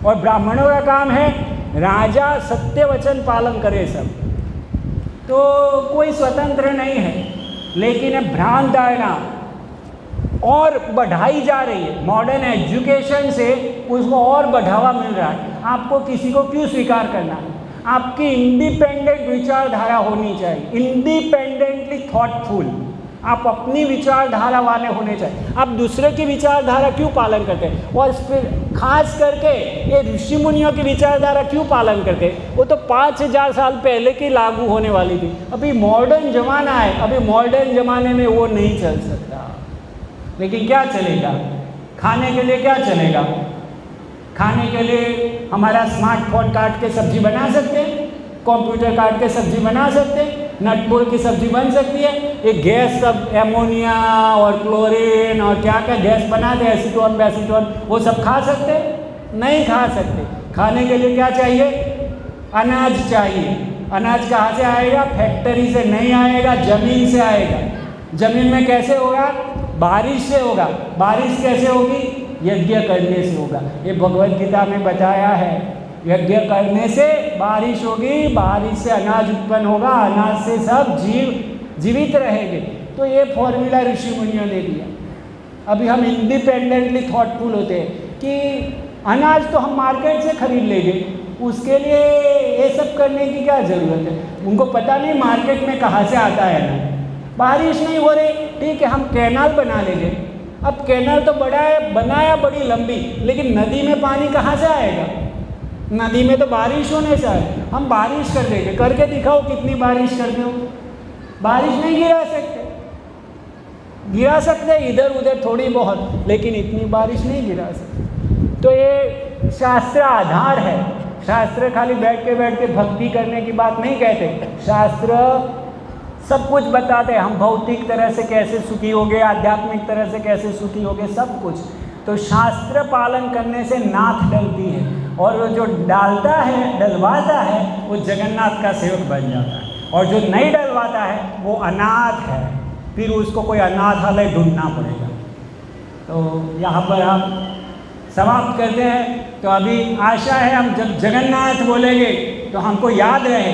और ब्राह्मणों का काम है राजा सत्य वचन पालन करे सब। तो कोई स्वतंत्र नहीं है, लेकिन भ्रांत धारणा और बढ़ाई जा रही है। मॉडर्न एजुकेशन से उसको और बढ़ावा मिल रहा है। आपको किसी को क्यों स्वीकार करना है? आपकी इंडिपेंडेंट विचारधारा होनी चाहिए, इंडिपेंडेंटली थॉटफुल। आप अपनी विचारधारा वाले होने चाहिए। आप दूसरे की विचारधारा क्यों पालन करते हैं? और फिर खास करके ये ऋषि मुनियों की विचारधारा क्यों पालन करते हैं? वो तो 5000 साल पहले की लागू होने वाली थी। अभी मॉडर्न ज़माना है, अभी मॉडर्न ज़माने में वो नहीं चल सकता। लेकिन क्या चलेगा? खाने के लिए क्या चलेगा? खाने के लिए हमारा स्मार्टफोन काट के सब्जी बना सकते हैं, कंप्यूटर काट के सब्जी बना सकते हैं, नट बोल्ट की सब्जी बन सकती है। ये गैस सब एमोनिया और क्लोरीन और क्या क्या गैस बनाते हैं, एसीटोन बेसीटोन, वो सब खा सकते हैं? नहीं खा सकते। खाने के लिए क्या चाहिए? अनाज चाहिए। अनाज कहाँ से आएगा? फैक्ट्री से नहीं आएगा, ज़मीन से आएगा। ज़मीन में कैसे होगा? बारिश से होगा। बारिश कैसे होगी? यज्ञ करने से होगा। ये भगवद गीता में बताया है, यज्ञ करने से बारिश होगी, बारिश से अनाज उत्पन्न होगा, अनाज से सब जीवित रहेंगे। तो ये फॉर्मूला ऋषि मुनियों ने दिया। अभी हम इंडिपेंडेंटली थॉटफुल होते हैं कि अनाज तो हम मार्केट से खरीद लेंगे, उसके लिए ये सब करने की क्या ज़रूरत है? उनको पता नहीं मार्केट में कहाँ से आता है ना। बारिश नहीं हो रही, ठीक है, हम कैनाल बना लेंगे। अब कैनाल तो बड़ा है, बनाया बड़ी लंबी, लेकिन नदी में पानी कहाँ से आएगा? नदी में तो बारिश होने से आए। हम बारिश कर देंगे, करके दिखाओ कितनी बारिश करते हो। बारिश नहीं गिरा सकते, गिरा सकते इधर उधर थोड़ी बहुत, लेकिन इतनी बारिश नहीं गिरा सकते। तो ये शास्त्र आधार है। शास्त्र खाली बैठ के भक्ति करने की बात नहीं कहते। शास्त्र सब कुछ बताते हैं, हम भौतिक तरह से कैसे सुखी होंगे, आध्यात्मिक तरह से कैसे सुखी होंगे, सब कुछ। तो शास्त्र पालन करने से नाथ डलती है, और वो जो डालता है, डलवाता है, वो जगन्नाथ का सेवक बन जाता है। और जो नहीं डलवाता है वो अनाथ है, फिर उसको कोई अनाथालय ढूंढना पड़ेगा। तो यहाँ पर हम समाप्त करते हैं। तो अभी आशा है हम जब जगन्नाथ बोलेंगे तो हमको याद रहे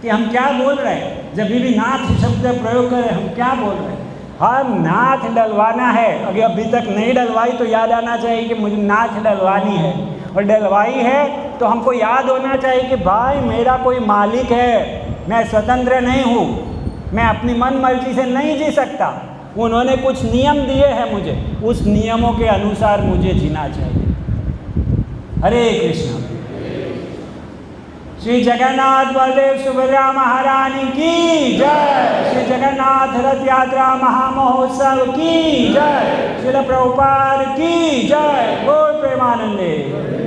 कि हम क्या बोल रहे हैं। जब भी नाथ शब्द प्रयोग करें, हम क्या बोल रहे हैं? हम नाथ डलवाना है। अगर अभी तक नहीं डलवाई तो याद आना चाहिए कि मुझे नाथ डलवानी है, और डलवाई है तो हमको याद होना चाहिए कि भाई मेरा कोई मालिक है, मैं स्वतंत्र नहीं हूँ, मैं अपनी मन मर्जी से नहीं जी सकता। उन्होंने कुछ नियम दिए हैं मुझे, उस नियमों के अनुसार मुझे जीना चाहिए। हरे कृष्ण। श्री जगन्नाथ बलदेव सुभद्रा महारानी की जय। श्री जगन्नाथ रथ यात्रा महामहोत्सव की जय। श्रील प्रभुपाद की जय। गौर प्रेमानंदे।